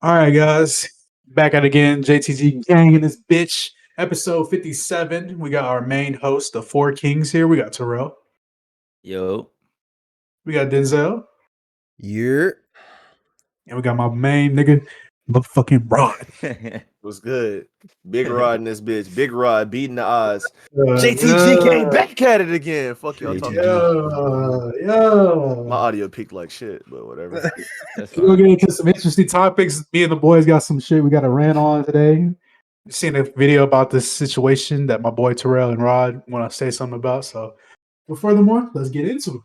All right, guys, back at it again. JTG gang in this bitch. Episode 57. We got our main host, the Four Kings here. We got Terrell. Yo. We got Denzel. Yeah. And we got my main nigga, motherfucking Rod. What's good? Big Rod in this bitch. Big Rod beating the odds. Uh, JTG came back at it again. Fuck y'all talking about. yeah. My audio peaked like shit, but whatever. We're gonna get into some interesting topics. Me and the boys got some shit we got to rant on today. Seen a video about this situation that my boy Terrell and Rod want to say something about. So, but furthermore, let's get into it.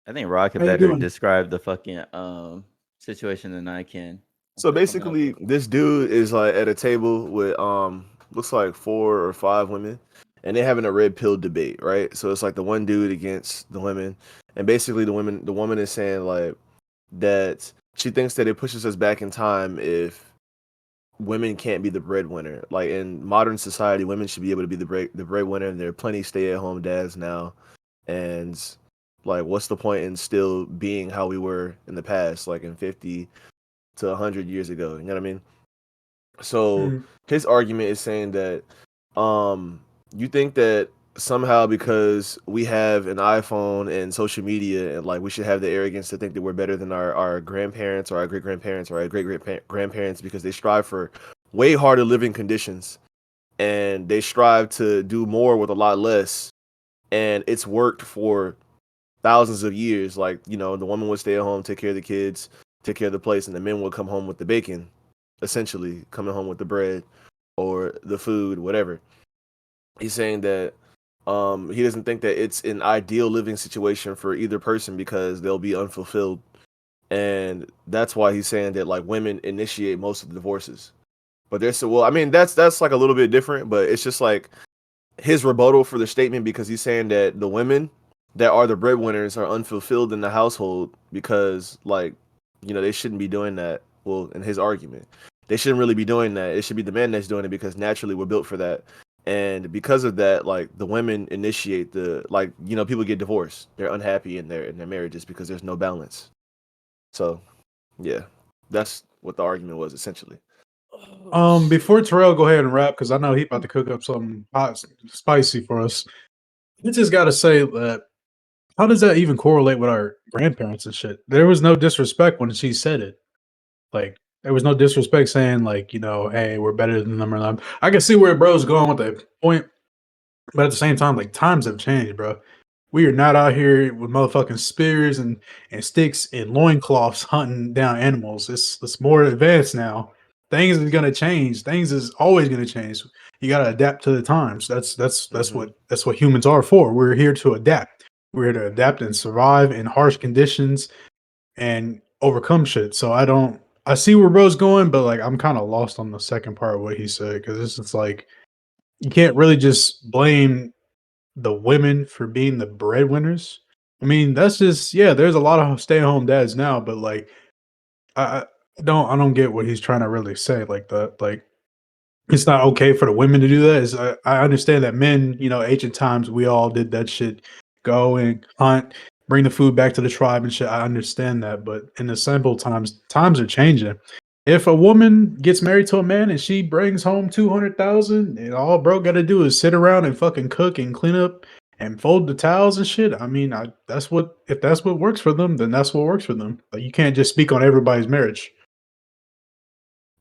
I think Rod could How you better doing? describe the fucking situation than I can. So basically, this dude is like at a table with looks like 4 or 5 women, and they're having a red pill debate, right? So it's like the one dude against the women, and basically the woman is saying like that she thinks that it pushes us back in time if women can't be the breadwinner. Like in modern society, women should be able to be the breadwinner, and there are plenty stay-at-home dads now. And like, what's the point in still being how we were in the past, like in 50 to 100 years ago? You know what I mean? So his argument is saying that you think that somehow because we have an iPhone and social media, and like we should have the arrogance to think that we're better than our grandparents or our great grandparents or our great grandparents because they strive for way harder living conditions and they strive to do more with a lot less, and it's worked for thousands of years. Like, you know, the woman would stay at home, take care of the kids, take care of the place, and the men would come home with the bacon, essentially coming home with the bread or the food, whatever. He's saying that he doesn't think that it's an ideal living situation for either person because they'll be unfulfilled, and that's why he's saying that like women initiate most of the divorces. But there's well, I mean that's like a little bit different, but it's just like his rebuttal for the statement, because he's saying that the women that are the breadwinners are unfulfilled in the household because, like, you know, they shouldn't be doing that. Well, in his argument, they shouldn't really be doing that. It should be the men that's doing it because naturally we're built for that. And because of that, like, the women initiate the, like, you know, people get divorced. They're unhappy in their marriages because there's no balance. So, yeah, that's what the argument was essentially. Before Terrell go ahead and rap, because I know he about to cook up something hot, spicy for us. I just got to say that how does that even correlate with our grandparents and shit? There was no disrespect when she said it. Like, there was no disrespect saying, like, you know, hey, we're better than them or not. I can see where bro's going with the point, but at the same time, like, times have changed, bro. We are not out here with motherfucking spears and sticks and loincloths hunting down animals. It's more advanced now. Things are gonna change. Things is always gonna change. You gotta adapt to the times. That's what humans are for. We're here to adapt. We're here to adapt and survive in harsh conditions and overcome shit. So I see where bro's going, but like I'm kind of lost on the second part of what he said, because it's just like you can't really just blame the women for being the breadwinners. I mean, that's just there's a lot of stay-at-home dads now, but like I don't get what he's trying to really say like that. Like, it's not okay for the women to do that. I understand that men, you know, ancient times, we all did that shit. Go and hunt, bring the food back to the tribe and shit. I understand that. But in the simple times are changing. If a woman gets married to a man and she brings home 200,000 and all bro got to do is sit around and fucking cook and clean up and fold the towels and shit, I mean, if that's what works for them, then that's what works for them. Like, you can't just speak on everybody's marriage.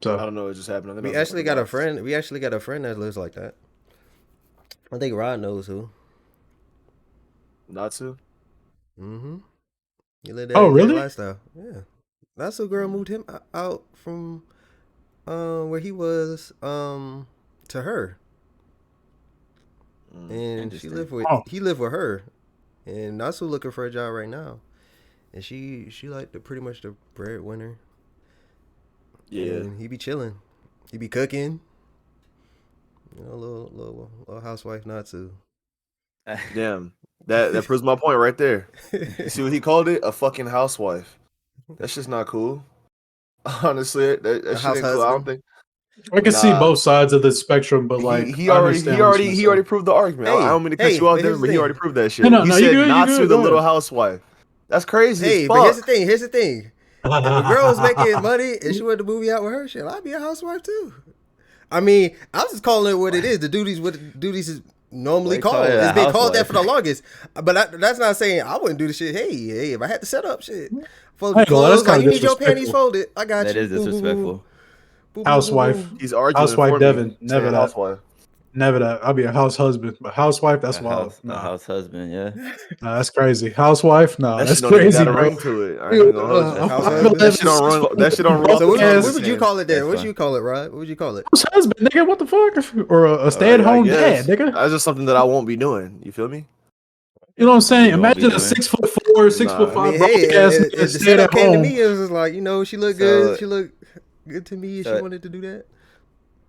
So I don't know what just happened. We actually got a friend. We actually got a friend that lives like that. I think Rod knows who. Natsu? Mm-hmm. He lived Oh, really? lifestyle. Yeah. That's the girl moved him out from where he was to her. And he lived with her. And Natsu looking for a job right now. And she like pretty much the breadwinner. Yeah. And he be chilling. He be cooking. You know, little housewife Natsu. Damn. That proves my point right there. You see what he called it? A fucking housewife. That's just not cool. Honestly, that shit ain't cool. I don't think I can see both sides of the spectrum, but like he already proved the argument. I don't mean to cut you off there, but he already proved that shit. No, he you said good, Natsu the go little ahead. housewife. That's crazy. Hey, as but fuck. here's the thing. If a girl was making money and she went to movie out with her, shit, I'd be a housewife too. I mean, I was just calling it what it is. The duties is normally They call called. it a It's been called that housewife. for the longest. But that's not saying I wouldn't do the shit. Hey, if I had to set up shit, fold the I ain't gonna lie, that's clothes, like kinda you need your panties disrespectful. folded. I got That you. is Boo, boo, boo. disrespectful. Boo, boo, boo, Housewife. boo. He's arguing Housewife for Devin, me. never saying that. housewife. Never that. I'll be a house husband, but housewife, that's wild. A Nah, house husband, yeah. nah, that's crazy. Housewife, nah, That that's shit don't even crazy, got a bro. ring to it. I ain't even gonna hold you. House I feel husband? That shit don't run. That shit don't roll. So off what, the tongue what the would you same. call it then? That's What would fine. you call it, Rod? What would you call it? House husband, nigga. What the fuck? Or a I stay-at-home dad, guess. nigga. That's just something that I won't be doing. You feel me? You know what I'm saying? You won't be Imagine a doing. 6'4", 6'5" I mean, broke hey, ass if nigga the staying at setup came to home. me, it was just like, she looked So- good. She looked good to me, and she so- wanted to do that.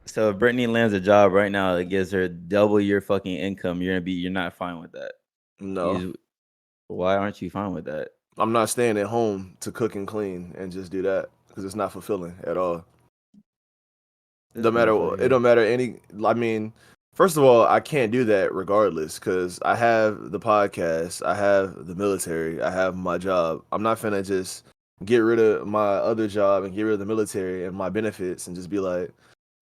So if Brittany lands a job right now that gives her double your fucking income, you're not fine with that. No, Why aren't you fine with that? I'm not staying at home to cook and clean and just do that because it's not fulfilling at all. This No matter motherfucker. it don't matter any. I mean, first of all, I can't do that regardless because I have the podcast, I have the military, I have my job. I'm not finna just get rid of my other job and get rid of the military and my benefits and just be like,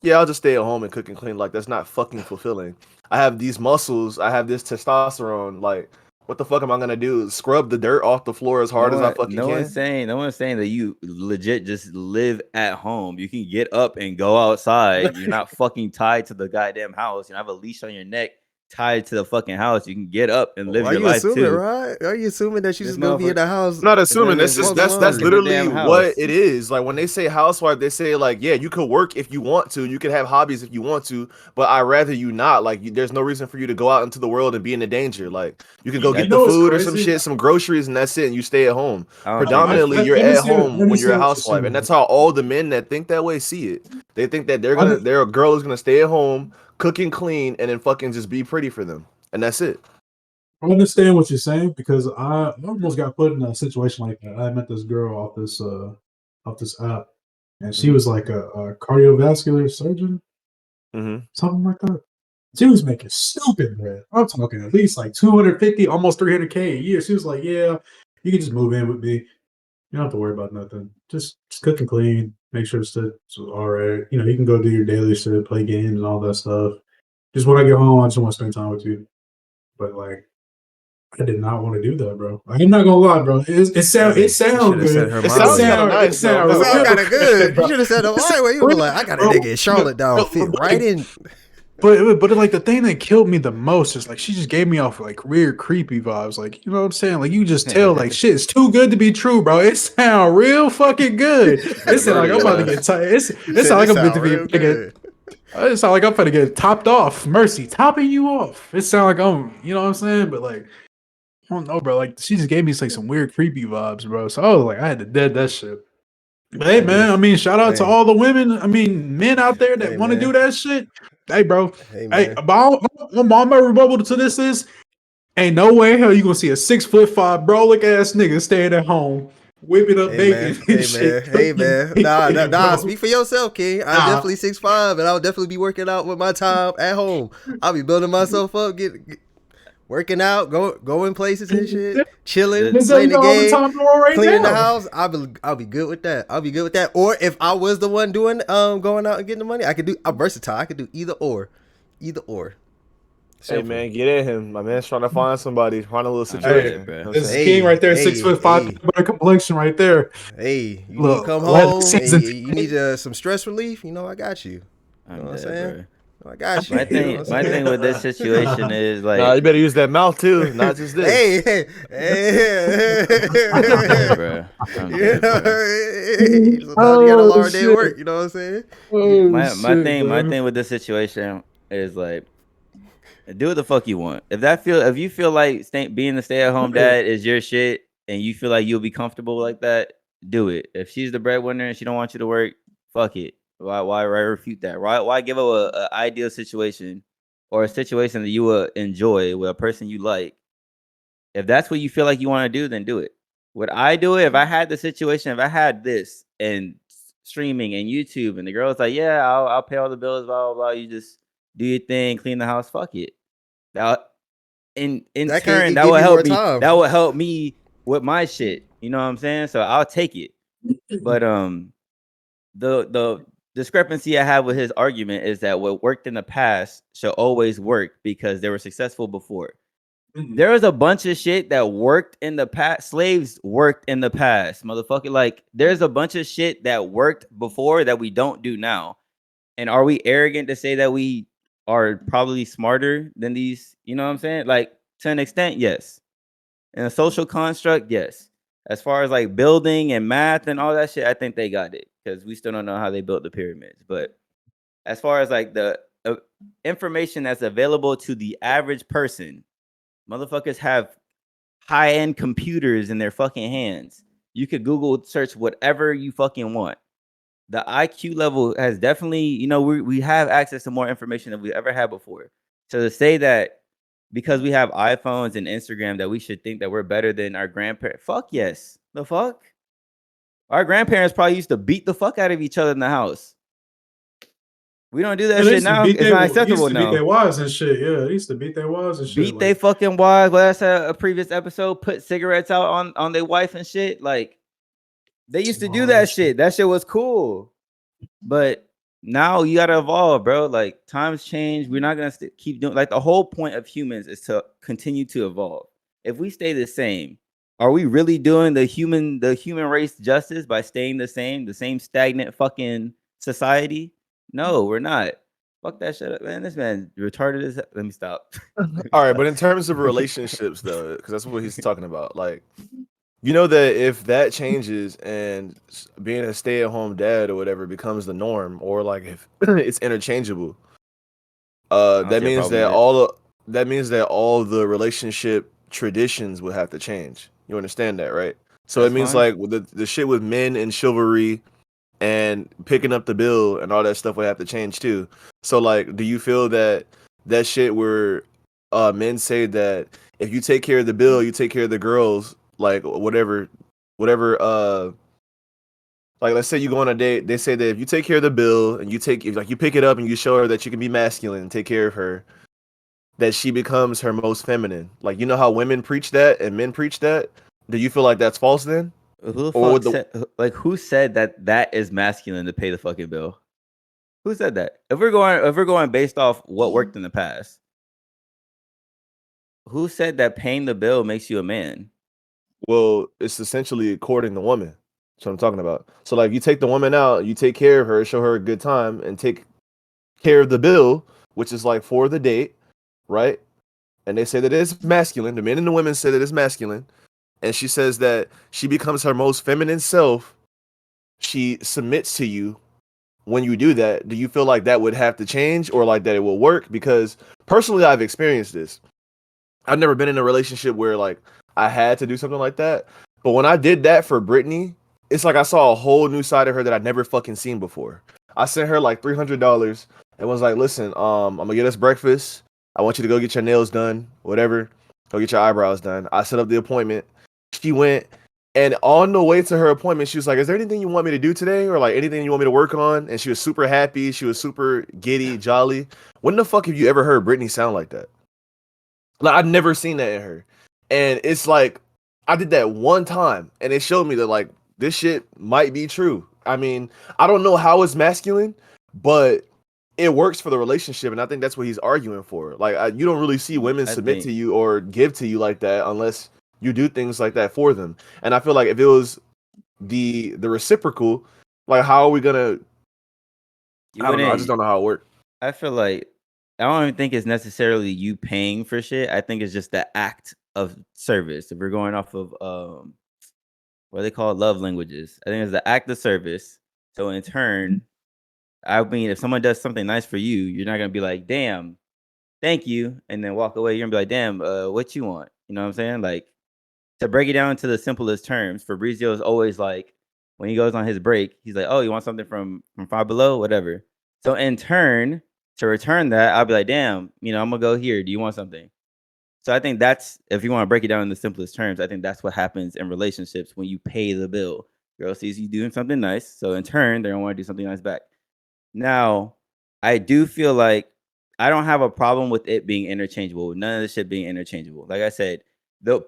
yeah, I'll just stay at home and cook and clean. Like that's not fucking fulfilling. I have these muscles, I have this testosterone. Like, what the fuck am I gonna do? Scrub the dirt off the floor as hard as I fucking no can? No one's saying that you legit just live at home. You can get up and go outside. You're not fucking tied to the goddamn house. You don't have a leash on your neck tied to the fucking house. You can get up and live Why your you life assuming, too. right? Are you assuming that she's This just gonna be in the house? I'm not assuming. This That's is just just that's working the literally damn what house. it is. Like when they say housewife, they say like, yeah, you could work if you want to, you could have hobbies if you want to, but I rather you not. Like, there's no reason for you to go out into the world and be in the danger. Like, you can go You get know the what's food or some crazy? shit, some groceries, and that's it. And you stay at home. I don't think Predominantly, that's- you're let me at see what- home let me when see you're a what you're housewife, saying. and that's how all the men that think that way see it. They think that I know- their girl is gonna stay at home, cook and clean, and then fucking just be pretty for them, and that's it. I understand what you're saying because I almost got put in a situation like that. I met this girl off this app, and she was like a cardiovascular surgeon, something like that. She was making stupid bread. I'm talking at least like 250, almost 300K a year. She was like, "Yeah, you can just move in with me. You don't have to worry about nothing. Just cook and clean. Make sure it's all right. You know, you can go do your daily shit, play games and all that stuff. Just when I get home, I just want to spend time with you." But like, I did not want to do that, bro. I'm not gonna lie, bro. It sounds good. It sounds kinda nice, though. That It sounds kind of good. bro. You should have said the right way. You were like, I got a Bro, nigga in Charlotte down, fit right in. But like the thing that killed me the most is like she just gave me off like weird creepy vibes. Like, you know what I'm saying? Like you just tell like shit, it's too good to be true, bro. It sound real fucking good. It sound like I'm about to get tired. It sound like I'm about to be it sound like I'm gonna get topped off. Mercy, topping you off. It sound like you know what I'm saying? But like, I don't know, bro. Like she just gave me like some weird creepy vibes, bro. So I was like, I had to dead that shit. But hey, man, I mean, shout out to all the women. I mean, men out there that want to do that shit. Hey, bro. Hey, Hey, man. my rebuttal to this is, ain't no way in hell you gonna see a 6'5" brolic ass nigga staying at home whipping up bacon and shit. Hey, man. Nah. bro. Speak for yourself, King. I'm definitely 6'5", and I'll definitely be working out with my time at home. I'll be building myself up, working out, going places and shit, chilling, playing the game, cleaning the house. I'll be good with that. Or if I was the one doing going out and getting the money, I'm versatile. I could do either or. Hey man, get at him. My man's trying to find somebody, find a little Hey, situation. bro. You know what I'm This is saying? King right there, 6'5", better complexion right there. Hey, you Look, come let home and season- you need some stress relief. You know, I got you. You know what I'm saying? I got you. My thing with this situation is like, Nah, you better use that mouth too, not just this. Hey. I'm dead, bro. I'm dead, bro. Sometimes you gotta lower day work. You know what I'm saying? My thing with this situation is like, do what the fuck you want. If you feel like being a stay-at-home dad is your shit and you feel like you'll be comfortable like that, do it. If she's the breadwinner and she don't want you to work, fuck it. Why refute that? Why give up a ideal situation or a situation that you will enjoy with a person you like? If that's what you feel like you want to do, then do it. Would I do it if I had the situation? If I had this and streaming and YouTube, and the girl's like, "Yeah, I'll pay all the bills, blah blah blah. You just do your thing, clean the house, fuck it." That in turn, that will help me. That will help me with my shit. You know what I'm saying? So I'll take it. But the discrepancy I have with his argument is that what worked in the past should always work because they were successful before. There was a bunch of shit that worked in the past. Slaves worked in the past, motherfucker. Like, there's a bunch of shit that worked before that we don't do now. And are we arrogant to say that we are probably smarter than these? You know what I'm saying? Like, to an extent, yes. In a social construct, yes. As far as like building and math and all that shit, I think they got it because we still don't know how they built the pyramids. But as far as like the information that's available to the average person, motherfuckers have high-end computers in their fucking hands. You could Google search whatever you fucking want. The IQ level has definitely, we have access to more information than we ever had before. So to say that because we have iPhones and Instagram that we should think that we're better than our grandparents, fuck yes. The fuck? Our grandparents probably used to beat the fuck out of each other in the house. We don't do that shit now. It's not acceptable now. Beat their wives and shit. Yeah, they used to beat their wives and shit. Beat their fucking wives. Well, that's a previous episode. Put cigarettes out on their wife and shit. Like, they used to do that shit. That shit was cool. But now you gotta evolve, bro. Like, times change. We're not gonna keep doing. Like, the whole point of humans is to continue to evolve. If we stay the same, are we really doing the human race justice by staying the same stagnant fucking society? No, we're not. Fuck that shit up, man. This man retarded as hell. Let me stop. All right, but in terms of relationships, though, because that's what he's talking about. Like, you know that if that changes and being a stay-at-home dad or whatever becomes the norm, or like if it's interchangeable, that means that all the relationship traditions would have to change. You understand that, right? So it means like the shit with men and chivalry and picking up the bill and all that stuff would have to change too. So like, do you feel that shit where men say that if you take care of the bill, you take care of the girls, like whatever like let's say you go on a date, they say that if you take care of the bill and you pick it up and you show her that you can be masculine and take care of her, that she becomes her most feminine. Like, you know how women preach that and men preach that? Do you feel like that's false then? Who who said that is masculine to pay the fucking bill? Who said that? If we're going based off what worked in the past, who said that paying the bill makes you a man? Well, it's essentially courting the woman. That's what I'm talking about. So like, you take the woman out, you take care of her, show her a good time, and take care of the bill, which is like for the date, right? And they say that it's masculine. The men and the women say that it's masculine. And she says that she becomes her most feminine self. She submits to you when you do that. Do you feel like that would have to change or like that it will work? Because personally, I've experienced this. I've never been in a relationship where like I had to do something like that. But when I did that for Brittany, it's like I saw a whole new side of her that I'd never fucking seen before. I sent her like $300 and was like, listen, I'm gonna get us breakfast. I want you to go get your nails done, whatever. Go get your eyebrows done. I set up the appointment. She went, and on the way to her appointment, she was like, is there anything you want me to do today? Or like anything you want me to work on? And she was super happy. She was super giddy, jolly. When the fuck have you ever heard Brittany sound like that? Like, I've never seen that in her. And it's like, I did that one time, and it showed me that like, this shit might be true. I mean, I don't know how it's masculine, but it works for the relationship, and I think that's what he's arguing for. Like, you don't really see women submit to you or give to you like that unless you do things like that for them. And I feel like if it was the reciprocal, like, how are we gonna? I don't know. I just don't know how it works. I feel like I don't even think it's necessarily you paying for shit. I think it's just the act of service. If we're going off of what they call love languages, I think it's the act of service. So in turn, I mean, if someone does something nice for you, you're not gonna be like, "Damn, thank you," and then walk away. You're gonna be like, "Damn, what you want?" You know what I'm saying? Like, to break it down to the simplest terms, Fabrizio is always like, when he goes on his break, he's like, "Oh, you want something from Five Below, whatever." So in turn, to return that, I'll be like, "Damn, I'm gonna go here. Do you want something?" So I think that's, if you want to break it down in the simplest terms, I think that's what happens in relationships when you pay the bill. Girl sees you doing something nice, so in turn, they're gonna want to do something nice back. Now, I do feel like I don't have a problem with it being interchangeable. None of this shit being interchangeable. Like I said, the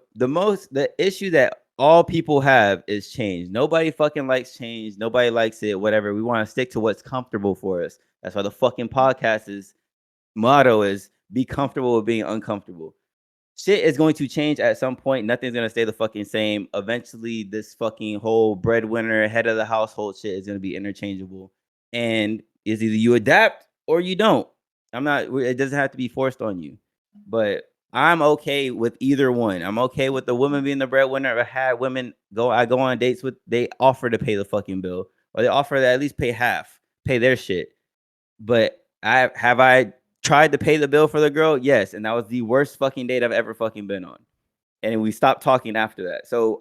issue that all people have is change. Nobody fucking likes change. Nobody likes it. Whatever. We want to stick to what's comfortable for us. That's why the fucking podcast's motto is be comfortable with being uncomfortable. Shit is going to change at some point. Nothing's going to stay the fucking same. Eventually, this fucking whole breadwinner, head of the household shit is going to be interchangeable. And is either you adapt or you don't. It doesn't have to be forced on you. But I'm okay with either one. I'm okay with the woman being the breadwinner. I had women I go on dates with, they offer to pay the fucking bill. Or they offer to at least pay half, pay their shit. But I tried to pay the bill for the girl? Yes. And that was the worst fucking date I've ever fucking been on. And we stopped talking after that. So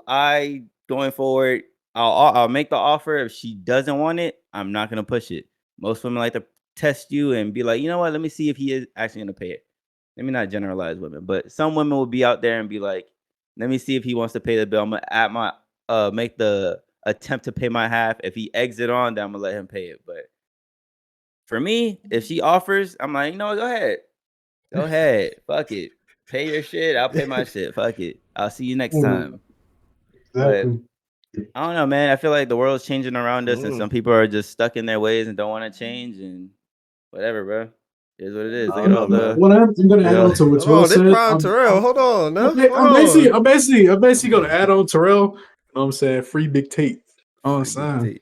going forward, I'll make the offer. If she doesn't want it, I'm not going to push it. Most women like to test you and be like, you know what? Let me see if he is actually going to pay it. Let me not generalize women, but some women will be out there and be like, let me see if he wants to pay the bill. I'm going to make the attempt to pay my half. If he exit on, then I'm going to let him pay it. But for me, if she offers, I'm like, you know what? Go ahead. Fuck it. Pay your shit. I'll pay my shit. Fuck it. I'll see you next time. Exactly. But I don't know, man. I feel like the world's changing around us, and some people are just stuck in their ways and don't want to change, and whatever, bro. It is what it is. Look at all the. What I'm going to add on to what Terrell said. Terrell. Hold on. I'm basically going to add on Terrell. You know what I'm saying? Free Big Tate. I'm saying.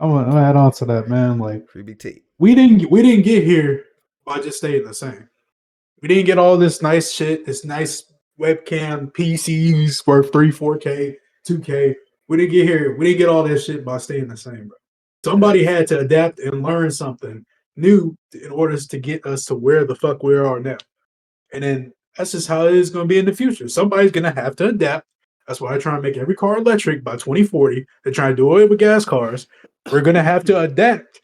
I'm gonna add on to that, man. Like, Free Big Tate. We didn't get here by just staying the same. We didn't get all this nice shit, this nice webcam PCs worth 3, 4K, 2K. We didn't get here. We didn't get all this shit by staying the same, bro. Somebody had to adapt and learn something new in order to get us to where the fuck we are now. And then that's just how it is going to be in the future. Somebody's going to have to adapt. That's why I try to make every car electric by 2040. They're trying to do away with gas cars. We're going to have to adapt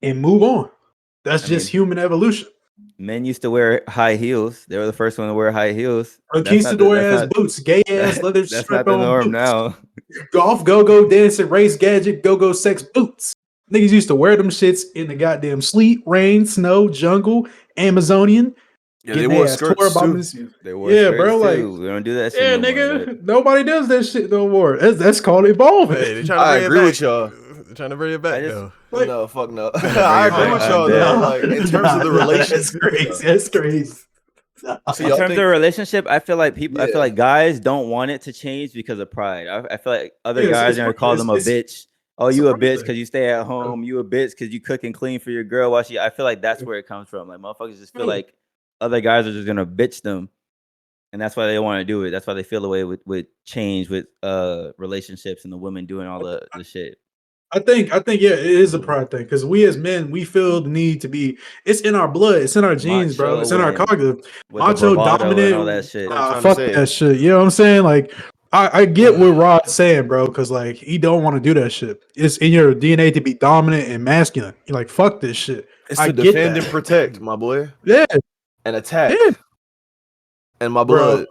and move on. That's just human evolution. Men used to wear high heels. They were the first one to wear high heels. Conquistador ass boots, gay ass leather that's strap not the on norm boots. now. Golf, go dancing, race gadget, go sex boots. Niggas used to wear them shits in the goddamn sleet, rain, snow, jungle, Amazonian. Yeah, they wore skirts too. They wore skirts bro, too. like, we don't do that shit. Yeah, no nigga, more, nobody does that shit no more. That's called evolving. Hey, I agree with y'all. They're trying to bring it back, though. Like, no, fuck no. I agree with y'all though. Like in terms of the relationship, that's crazy. In terms of the relationship, I feel like I feel like guys don't want it to change because of pride. I feel like other guys are gonna call them a bitch. Oh, you a bitch because you stay at home. You a bitch because you cook and clean for your girl while I feel like that's where it comes from. Like motherfuckers just feel like other guys are just gonna bitch them, and that's why they want to do it. That's why they feel the way with change, with relationships, and the women doing all the shit. I think yeah, it is a pride thing because we as men, we feel the need to be. It's in our blood. It's in our genes, bro. It's in our cognitive. Macho, dominant, and all that shit. Fuck that shit. You know what I'm saying? Like, I get what Rod's saying, bro, because like he don't want to do that shit. It's in your DNA to be dominant and masculine. You're like, fuck this shit. It's to defend and protect, my boy. Yeah, and attack. Yeah. And my blood. Bro,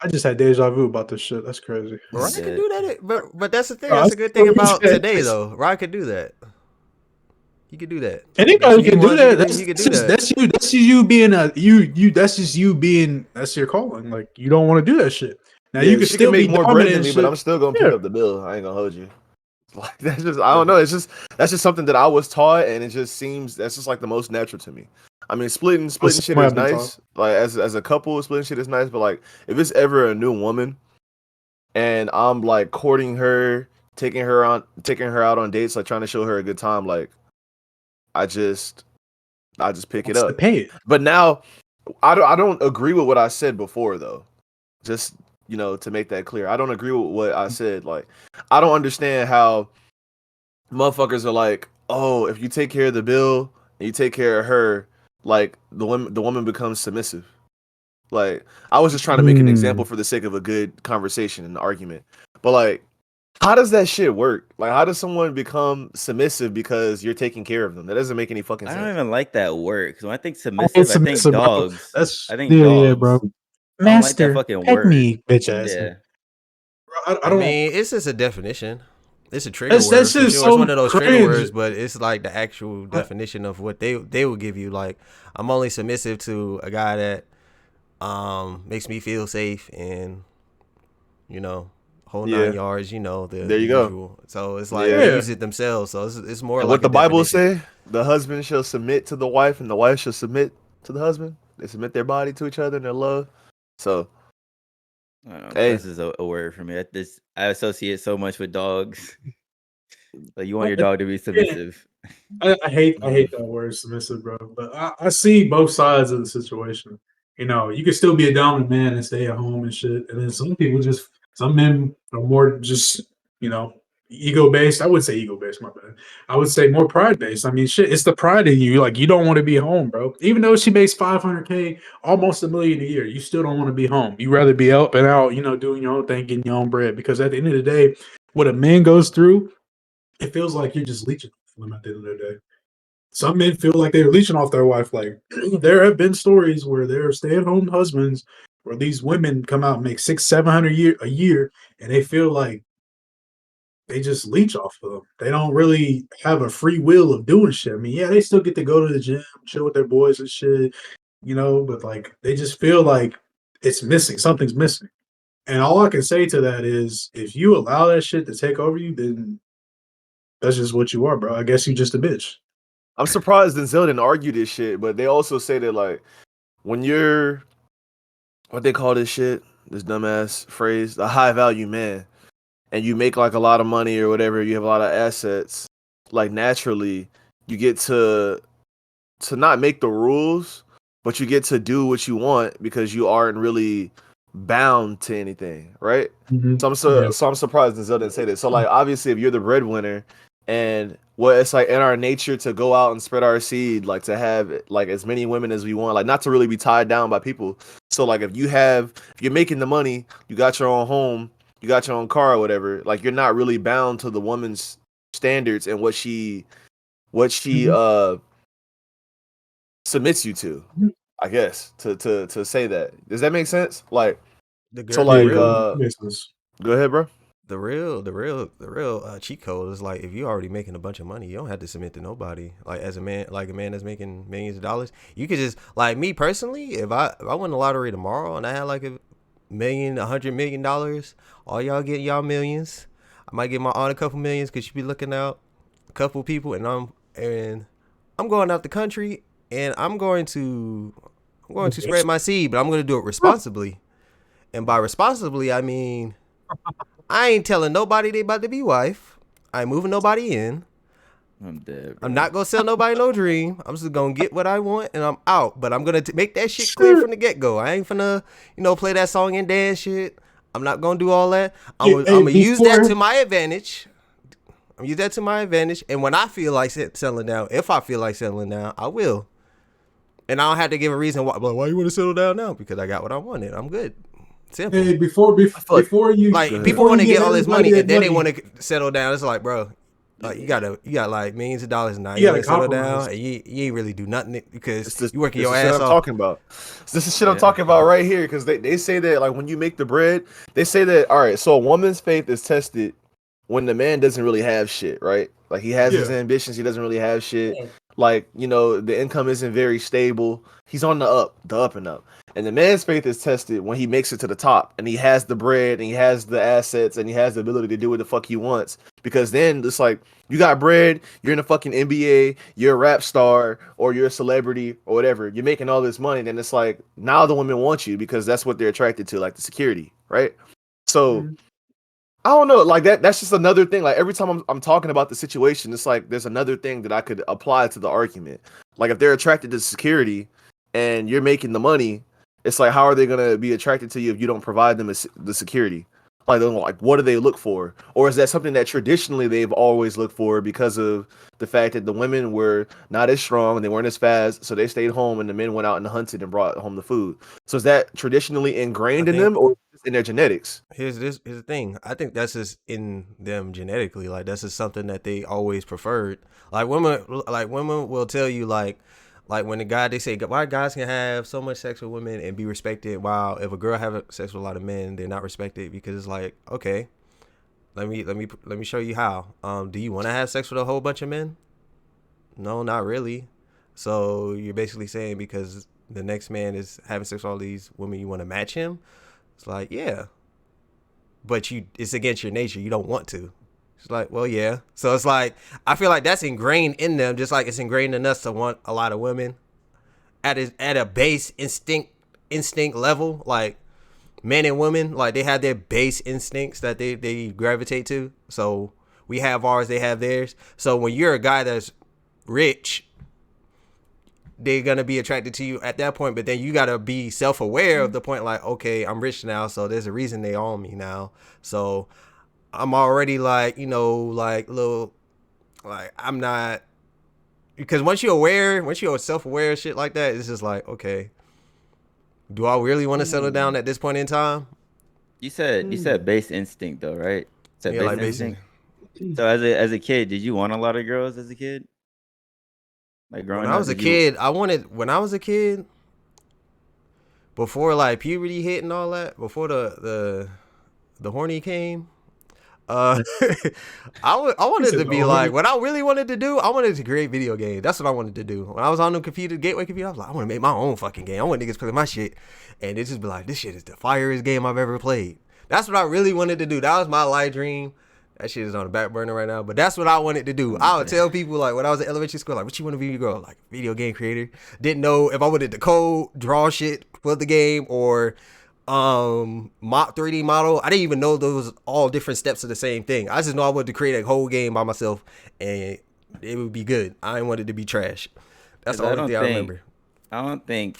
I just had deja vu about this shit. That's crazy. Rod can do that, but that's the thing. That's a good thing about today, though. Rod can do that. He can do that. Anybody can do that. That's you. That's you being you. That's just you being. That's your calling. Like you don't want to do that shit. Now you can still make be more bread than me, shit. but I'm still gonna pick up the bill. I ain't gonna hold you. Like that's just I don't know. It's just that's just something that I was taught, and it just seems that's just like the most natural to me. I mean, splitting shit is nice. Like as a couple, splitting shit is nice. But like, if it's ever a new woman, and I'm like courting her, taking her out on dates, like trying to show her a good time, like I just pick it up. Pay it. But now, I don't agree with what I said before, though. Just to make that clear, I don't agree with what I said. Like, I don't understand how motherfuckers are like, oh, if you take care of the bill and you take care of her, like the woman becomes submissive. Like, I was just trying to make an example for the sake of a good conversation and argument. But like, how does that shit work? Like, how does someone become submissive because you're taking care of them? That doesn't make any fucking sense. I don't even like that word. Because when I think submissive, I think dogs. That's I think dogs. Yeah, bro. Master, like that fucking me, bitch ass. Yeah. I mean, it's just a definition. It's a trigger word. That's just it's one of those trigger words, but it's like the actual definition of what they will give you. Like, I'm only submissive to a guy that makes me feel safe and whole Yeah. 9 yards. You know, There the you go. usual. So it's like Yeah. they use it themselves. So it's more And like what the a Bible definition. say, the husband shall submit to the wife, and the wife shall submit to the husband. They submit their body to each other in their love. So, I don't know. hey, Trust is a word for me. I associate so much with dogs. Like you want your dog to be submissive. I hate that word submissive, bro. But I see both sides of the situation. You know, you can still be a dominant man and stay at home and shit. And then some men are more just, you know, ego based. I would say ego based, my bad. I would say more pride based. I mean, shit, it's the pride in you. Like, you don't want to be home, bro. Even though she makes 500K, almost $1 million a year, you still don't want to be home. You rather be up and out, you know, doing your own thing, getting your own bread. Because at the end of the day, what a man goes through, it feels like you're just leeching from them at the end of the day. Some men feel like they're leeching off their wife. Like there have been stories where there are stay-at-home husbands where these women come out and make 600-700 a year, and they feel like they just leech off of them. They don't really have a free will of doing shit. I mean, yeah, they still get to go to the gym, chill with their boys and shit, you know, but like they just feel like it's missing. Something's missing. And all I can say to that is if you allow that shit to take over you, then that's just what you are, bro. I guess you just a bitch. I'm surprised Denzel didn't argue this shit, but they also say that, like, when you're, what they call this shit, this dumbass phrase, a high value man, and you make like a lot of money or whatever, you have a lot of assets, like naturally you get to not make the rules, but you get to do what you want because you aren't really bound to anything, right? Mhm. So I'm surprised Denzel didn't say this. So like obviously if you're the breadwinner and what it's like in our nature to go out and spread our seed, like to have like as many women as we want, like not to really be tied down by people. So like if you're making the money, you got your own home, you got your own car or whatever, like you're not really bound to the woman's standards and what she submits you to, I guess, to say that. Does that make sense? Like, The so girl, the like, real, go ahead, bro. the real cheat code is like if you're already making a bunch of money, you don't have to submit to nobody. Like as a man, like a man that's making millions of dollars, you could just like me personally. If I won the lottery tomorrow and I had like $100 million, all y'all get y'all millions. I might get my aunt a couple millions because she be looking out a couple people, and I'm going out the country and I'm going to spread my seed, but I'm going to do it responsibly. And by responsibly, I mean I ain't telling nobody they about to be wife. I ain't moving nobody in. I'm dead, bro. I'm not gonna sell nobody no dream. I'm just gonna get what I want and I'm out. But I'm gonna make that shit clear from the get go. I ain't finna, play that song and dance shit. I'm not gonna do all that. I'm gonna use that to my advantage. And when I feel like settling down, if I feel like settling down, I will. And I don't have to give a reason why. But why you want to settle down now? Because I got what I wanted. I'm good. Simple. Hey, before you like people want to get all this money and then they want to settle down. It's like, bro, like you got like millions of dollars now. You want to settle down and you ain't really do nothing because you working your ass off. I'm talking about. This is shit I'm talking about right here because they say that like when you make the bread, they say that all right. So a woman's faith is tested when the man doesn't really have shit, right? Like he has his ambitions, he doesn't really have shit. Yeah. Like, the income isn't very stable. He's on the up and up. And the man's faith is tested when he makes it to the top and he has the bread and he has the assets and he has the ability to do what the fuck he wants. Because then it's like you got bread, you're in the fucking NBA, you're a rap star or you're a celebrity or whatever. You're making all this money. Then it's like now the women want you because that's what they're attracted to, like the security, right? So I don't know, like that's just another thing. Like every time I'm talking about the situation, it's like there's another thing that I could apply to the argument. Like if they're attracted to security and you're making the money, it's like how are they going to be attracted to you if you don't provide them the security? Like what do they look for? Or is that something that traditionally they've always looked for because of the fact that the women were not as strong and they weren't as fast, so they stayed home and the men went out and hunted and brought home the food. So is that traditionally ingrained in them or in their genetics? Here's the thing. I think that's just in them genetically. Like that's just something that they always preferred. Like women will tell you like when the guy, they say why guys can have so much sex with women and be respected, while if a girl have sex with a lot of men, they're not respected, because it's like, okay, let me show you how. Do you want to have sex with a whole bunch of men? No, not really. So you're basically saying because the next man is having sex with all these women, you want to match him? It's like, yeah. but it's against your nature. You don't want to. It's like, well, yeah. So it's like, I feel like that's ingrained in them, just like it's ingrained in us to want a lot of women at a base instinct level. Like men and women, like they have their base instincts that they gravitate to. So we have ours, they have theirs. So when you're a guy that's rich, they're gonna be attracted to you at that point, but then you gotta be self-aware of the point, like, okay, I'm rich now, so there's a reason they own me now. So I'm already like, like little, like I'm not, because once you're self-aware shit like that, it's just like, okay, do I really want to settle down at this point in time? You said base instinct though, right? Yeah, base like instinct. So as a kid, did you want a lot of girls as a kid? Like growing up, when I was a kid, before like puberty hit and all that, before the horny came, I wanted to be like, what I really wanted to do, I wanted to create video games. That's what I wanted to do. When I was on the gateway computer, I was like, I want to make my own fucking game. I want niggas play my shit, and it just be like, this shit is the firest game I've ever played. That's what I really wanted to do. That was my life dream. That shit is on the back burner right now, but that's what I wanted to do. I would tell people, like, when I was in elementary school, like, what you want to be, your girl? Like, video game creator. Didn't know if I wanted to code, draw shit for the game, or 3D model. I didn't even know those all different steps of the same thing. I just know I wanted to create a whole game by myself, and it would be good. I didn't want it to be trash. That's the only thing I remember. I don't think,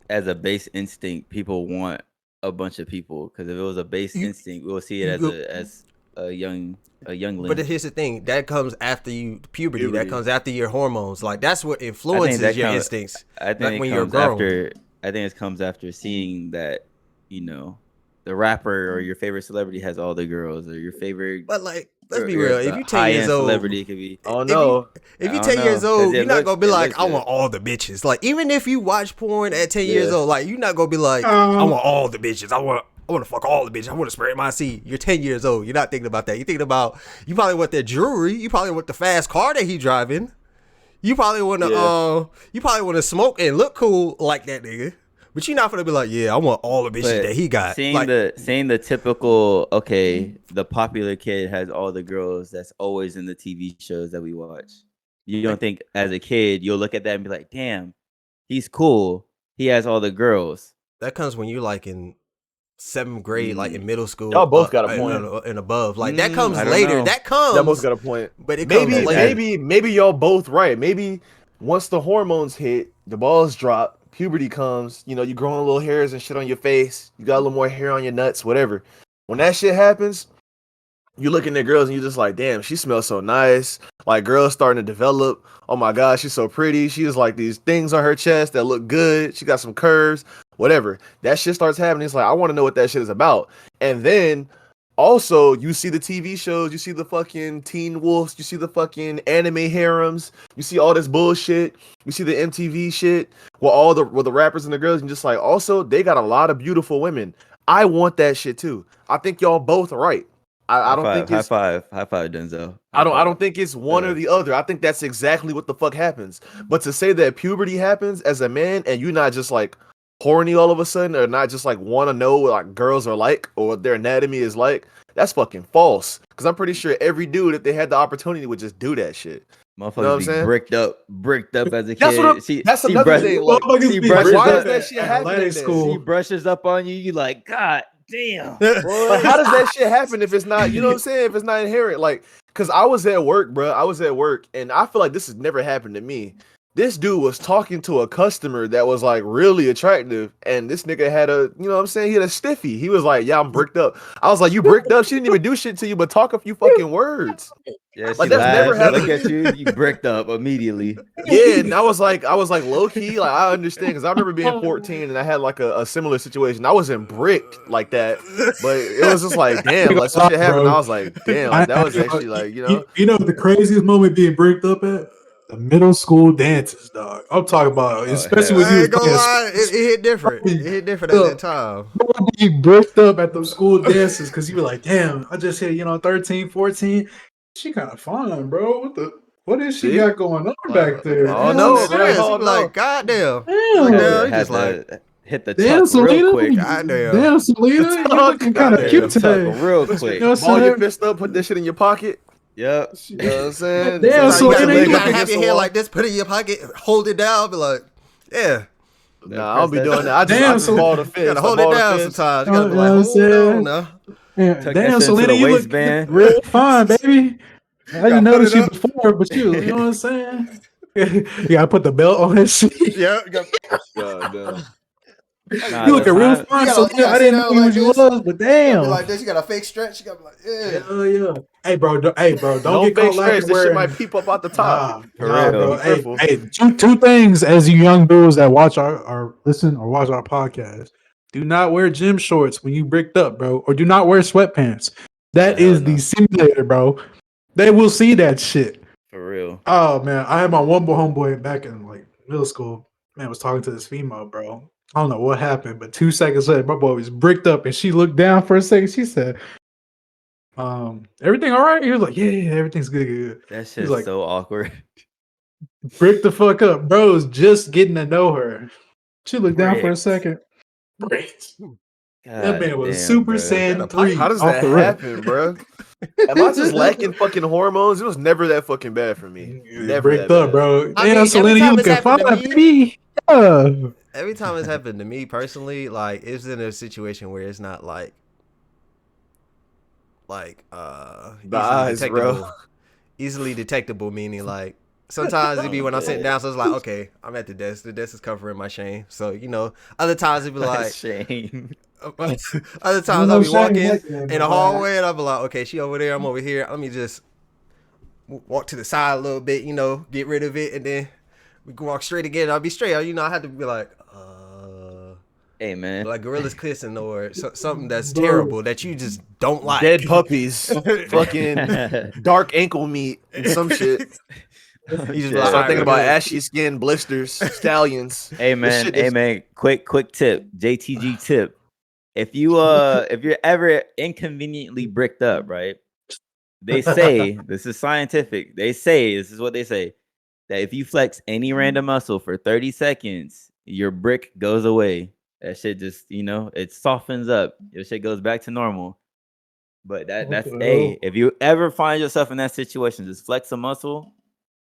as a base instinct, people want a bunch of people, because if it was a base instinct, we'll see it as a youngling. But here's the thing, that comes after puberty. That comes after your hormones. Like, that's what influences your instincts. I think when you're grown. I think it comes after seeing that, the rapper or your favorite celebrity has all the girls, or your favorite. But like, let's be real. If you 10 years old, celebrity could be. Oh no! If you 10 years old, you're not gonna be like, I want all the bitches. Like, even if you watch porn at 10 years old, like, you're not gonna be like, I want all the bitches. I want to fuck all the bitches. I want to spread my seed. You're 10 years old. You're not thinking about that. You're thinking about, you probably want their jewelry. You probably want the fast car that he driving. You probably want to smoke and look cool like that nigga. But you're not gonna be like, yeah, I want all the bitches that he got. Seeing the typical, okay, the popular kid has all the girls that's always in the TV shows that we watch. You don't think as a kid you'll look at that and be like, damn, he's cool. He has all the girls. That comes when you're like in 7th grade, like in middle school. Y'all both got a point. And above. Like, that comes later. That comes. Y'all both got a point. But it comes later. Maybe y'all both right. Maybe once the hormones hit, the balls drop, puberty comes, you growing little hairs and shit on your face, you got a little more hair on your nuts, whatever. When that shit happens, you looking at girls and you're just like, damn, she smells so nice. Like, girls starting to develop. Oh my God, she's so pretty. She has like these things on her chest that look good. She got some curves, whatever. That shit starts happening. It's like, I want to know what that shit is about. And then also, you see the TV shows, you see the fucking Teen Wolves, you see the fucking anime harems, you see all this bullshit, you see the MTV shit with the rappers and the girls, and just like, also, they got a lot of beautiful women. I want that shit too. I think y'all both are right. I don't think it's high five, Denzel. I don't think it's one or the other. I think that's exactly what the fuck happens. But to say that puberty happens as a man and you're not just like horny all of a sudden, or not just like want to know what like girls are like or what their anatomy is like, that's fucking false. Because I'm pretty sure every dude, if they had the opportunity, would just do that shit. Motherfuckers be bricked up as a kid. That's another thing. Like, why is that shit happening? She brushes up on you. You like, God damn. Like, how does that shit happen if it's not? You know what I'm saying? If it's not inherent, like, because I was at work, bro. I was at work, and I feel like this has never happened to me. This dude was talking to a customer that was like really attractive, and this nigga had you know what I'm saying? He had a stiffy. He was like, yeah, I'm bricked up. I was like, you bricked up? She didn't even do shit to you, but talk a few fucking words. Yeah, like, that's never happened. Look at you bricked up immediately. Yeah, and I was like low key, like, I understand, because I remember being 14 and I had like a similar situation. I wasn't bricked like that, but it was just like, damn, like some shit happened. I was like, damn, like, that was actually like, you know the craziest moment being bricked up at? The middle school dances, dog. I'm talking about, especially when you was playing. It hit different. It hit different at that time. You bricked up at those school dances because you were like, damn, I just hit, 13, 14. She kind of fine, bro. What is she got going on back there? Oh no, like, goddamn. You just like, hit the Damn, tuck real Selena. quick. Goddamn. Damn, Selena. You looking kind of Goddamn. cute Tuck today. real Put quick. You know what I'm Ball your saying? fist up, put that shit in your pocket. Yep. You know what I'm saying? Damn, Sometimes Selena, you you gotta looking have your hand like this, put it in your pocket, hold it down, be like, yeah. Nah, I don't be doing that. I Damn, just so- ball the You fist. gotta hold I it ball the down fist. sometimes. You gotta be You like, know what I'm hold on saying? now. Yeah, Tuck that damn, shit into Selena, the you look waistband. real fine, baby. I gotta didn't put notice it you up. before, but you know what I'm saying? You gotta put the belt on that shit. Yeah, you gotta, God damn. Nah, You the looking real time. fine, you Selena. gotta I sit didn't know down you like was you this. was, but You gotta be damn. like this. You got a fake stretch. You gotta be like, yeah. Hell yeah. Hey, bro. Don't Don't get fake caught stretch. lacking This shit wearing. might peep up out the top. For Nah, real. bro. Be Hey, careful. two things as you young bulls that watch our listen or watch our podcast. Do not wear gym shorts when you bricked up, bro, or do not wear sweatpants. That Hell is no. the simulator, bro. They will see that shit. For real. Oh man, I had my one boy homeboy back in like middle school. Man was talking to this female, bro. I don't know what happened, but 2 seconds later, my boy was bricked up, and she looked down for a second. She said, everything all right?" He was like, "Yeah, everything's good." That He's shit's like, so awkward. "Brick the fuck up, bro's just getting to know her." She looked down for a Bricked. second. Bricked. That God man was damn, Super bro. Saiyan a pipe? 3 How does off that the rip. happen, bro? Am I just lacking fucking hormones? It was never that fucking bad for me. Never Bricked that up, bad. bro. I Damn, mean, every Selena, you time it's looking fine, happened to me, baby. Yeah. every time it's happened to me personally, like it's in a situation where it's not like The easily eyes, detectable. bro. Easily detectable, meaning like sometimes it'd be when I'm sitting down, so it's like, okay, I'm at the desk. The desk is covering my shame. So, you know, other times it'd be like Shame. other times I'll be walking in the hallway and I'll be like, okay, she over there, I'm over here. Let me just walk to the side a little bit, you know, get rid of it, and then we can walk straight again. I'll be straight. You know, I have to be like, Hey, man. like gorillas kissing or something that's Bro. terrible that you just don't like. Dead puppies, fucking dark ankle meat, and some shit. You just be Shit. like, Start alright, thinking we're about good. ashy skin, blisters, stallions. Hey This man, shit hey is- man, quick tip, JTG tip. If you're ever inconveniently bricked up, right? They say this is scientific. They say this is what they say that if you flex any random muscle for 30 seconds, your brick goes away. That shit just, it softens up. Your shit goes back to normal. But that's if you ever find yourself in that situation, just flex a muscle.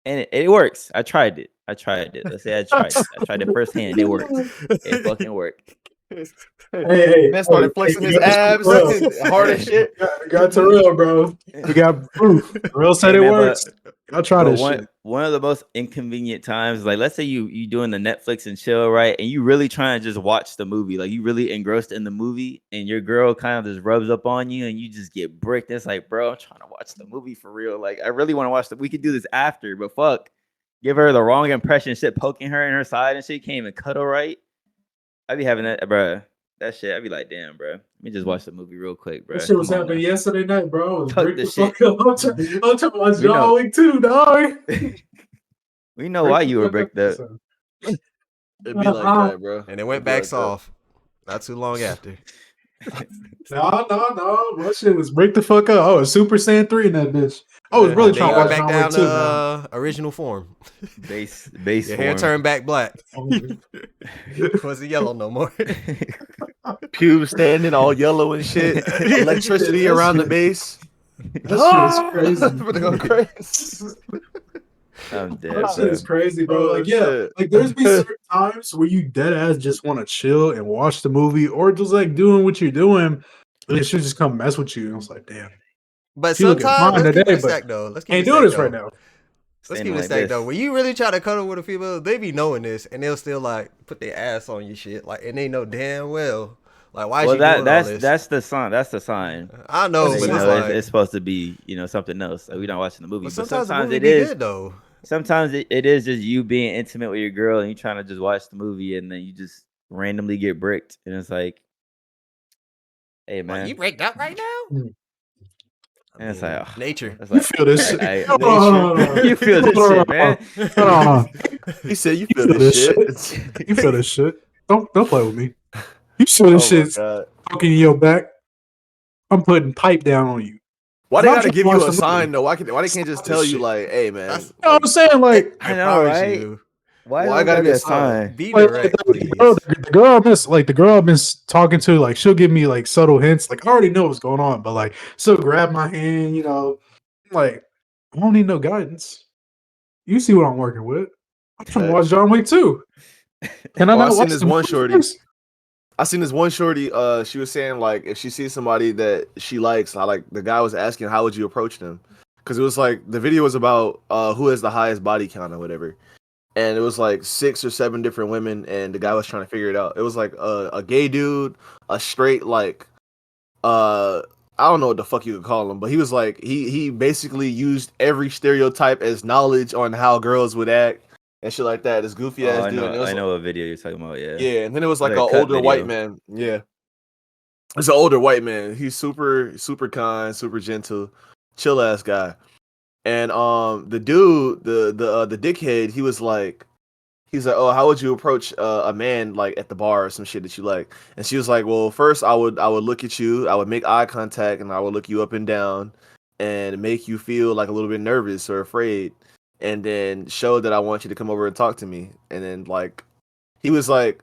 And it works. I tried it. Let's say I tried it firsthand. It worked. It fucking worked. Hey, Man started flexing his abs hard as shit. Got Terrell, bro. We got proof. Terrell said Hey, it man, works. I'll try this shit. One of the most inconvenient times, like let's say you doing the Netflix and chill, right? And you really trying to just watch the movie, like you really engrossed in the movie, and your girl kind of just rubs up on you, and you just get bricked. It's like, bro, I'm trying to watch the movie for real. Like I really want to watch we could do this after, but fuck, give her the wrong impression, shit, poking her in her side and shit. Can't even cuddle right. I be having that, bro. That shit, I'd be like, damn, bro. Let me just watch the movie real quick, bro. That shit was happening yesterday night, bro. I was Tuck bricked the the fuck up. I'm talking about We know. John Wick 2, dog. We know why you were bricked up. It'd be like that, bro. And it went back soft. Not too long after. No. My shit was break the fuck up. I was Super Saiyan 3 in that bitch. I was really Then trying you to went watch back John down Wick 2, man. to original form. Base Your hair form. turned back black. Wasn't yellow no more. Pubes standing all yellow and shit. Electricity around the base. That shit is crazy. We're gonna go crazy. I'm dead, That shit bro. is crazy, bro. Oh, Like, yeah, shit. like there's been certain times where you dead ass just want to chill and watch the movie, or just like doing what you're doing, and it should just come mess with you. And it's like, damn, But she looking sometimes, fine let's keep today, it a but stack though. Let's keep can't it a do stack this though. right now. Let's Standing keep it a like stack this. though. When you really try to cuddle with a female, they be knowing this, and they'll still like put their ass on your shit, like, and they know damn well, like, why is she doing all this? That's the sign. That's the sign. I know, That, but you it's know, like, it's supposed to be, something else. Like, we're not watching the movie, but but sometimes the sometimes movie it be is. good though. Sometimes it is just you being intimate with your girl and you trying to just watch the movie, and then you just randomly get bricked, and it's like, hey man, Like, you break up right now? and it's like, oh, nature. it's You like, feel this shit? Nature. you feel this shit, man. Hold on. He said, "You You feel feel this this shit." You feel this shit? Don't play with me. You feel this Oh my shit god! fucking in your back? I'm putting pipe down on you. Why they I'm gotta trying to give watch you a the sign movie. though? Why they can't just tell you like, "Hey man"? That's- You know what I'm saying? Like, I know, empowers right? you. Why Why do gotta gotta be be a a sign? sign? Be Like, direct, the please. girl, the girl the girl I've been talking to, like she'll give me like subtle hints. Like I already know what's going on, but like she'll grab my hand, you know. Like I don't need no guidance. You see what I'm working with. I'm trying to watch Facts. John Wick too. Can I Oh, I not seen watch this the one movie shorty. first? I seen this one shorty. She was saying like if she sees somebody that she likes, I like the guy was asking how would you approach them, because it was like the video was about who has the highest body count or whatever, and it was like 6 or 7 different women, and the guy was trying to figure it out. It was like a gay dude, a straight like I don't know what the fuck you could call him, but he was like he basically used every stereotype as knowledge on how girls would act and shit like that. This goofy Oh, ass dude, and it was I know what video you're talking about. Yeah, yeah, and then it was like like an a cut older white video. man. Yeah, it's an older white man. He's super kind, super gentle, chill ass guy. And the dude, the dickhead, he's like, oh, how would you approach a man like at the bar or some shit that you like? And she was like, well, first I would look at you, I would make eye contact, and I would look you up and down, and make you feel like a little bit nervous or afraid, and then show that I want you to come over and talk to me. And then like he was like,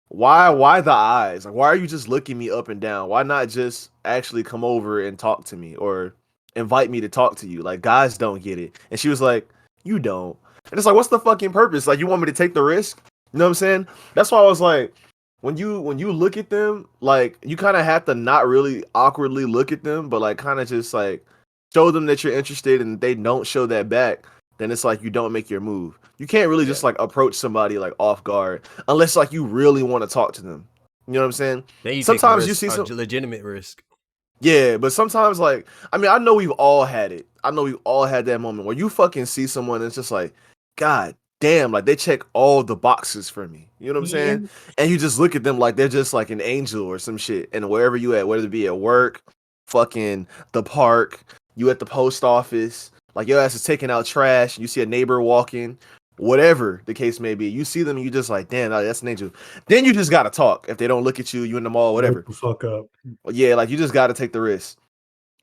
why the eyes? Like, why are you just looking me up and down? Why not just actually come over and talk to me or invite me to talk to you? Like, guys don't get it. And she was like, you don't. And it's like, what's the fucking purpose? Like, you want me to take the risk? You know what I'm saying? That's why I was like, when you look at them, like, you kind of have to not really awkwardly look at them, but like kind of just like show them that you're interested, and they don't show that back, then it's like you don't make your move. You can't really just like approach somebody like off guard unless like you really want to talk to them. You know what I'm saying? Then you Sometimes take you see a some legitimate risk. yeah, but sometimes like I mean I know we've all had it. I know we've all had that moment where you fucking see someone and it's just like, God damn, like they check all the boxes for me. You know what I'm Yeah. saying? And you just look at them like they're just like an angel or some shit. And wherever you at, whether it be at work, fucking the park, you at the post office, like your ass is taking out trash, you see a neighbor walking, whatever the case may be, you see them and you just like, damn, that's an angel. Then you just gotta talk. If they don't look at you, you in the mall, Wake whatever. the fuck up. Yeah, like you just gotta take the risk.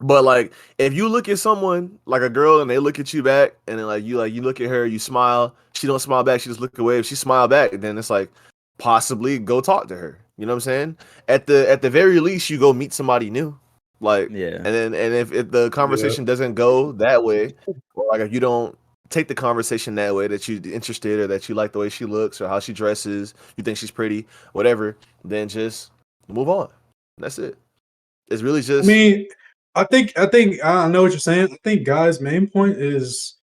But like if you look at someone like a girl and they look at you back and then like you look at her, you smile, she don't smile back, she just look away. If she smile back, then it's like possibly go talk to her. You know what I'm saying? At the very least, you go meet somebody new. Like Yeah, and if the conversation doesn't go that way, or like if you don't take the conversation that way, that you're interested or that you like the way she looks or how she dresses, you think she's pretty, whatever, then just move on. That's it. It's really I just mean, I think I know what you're saying. I think guys' main point is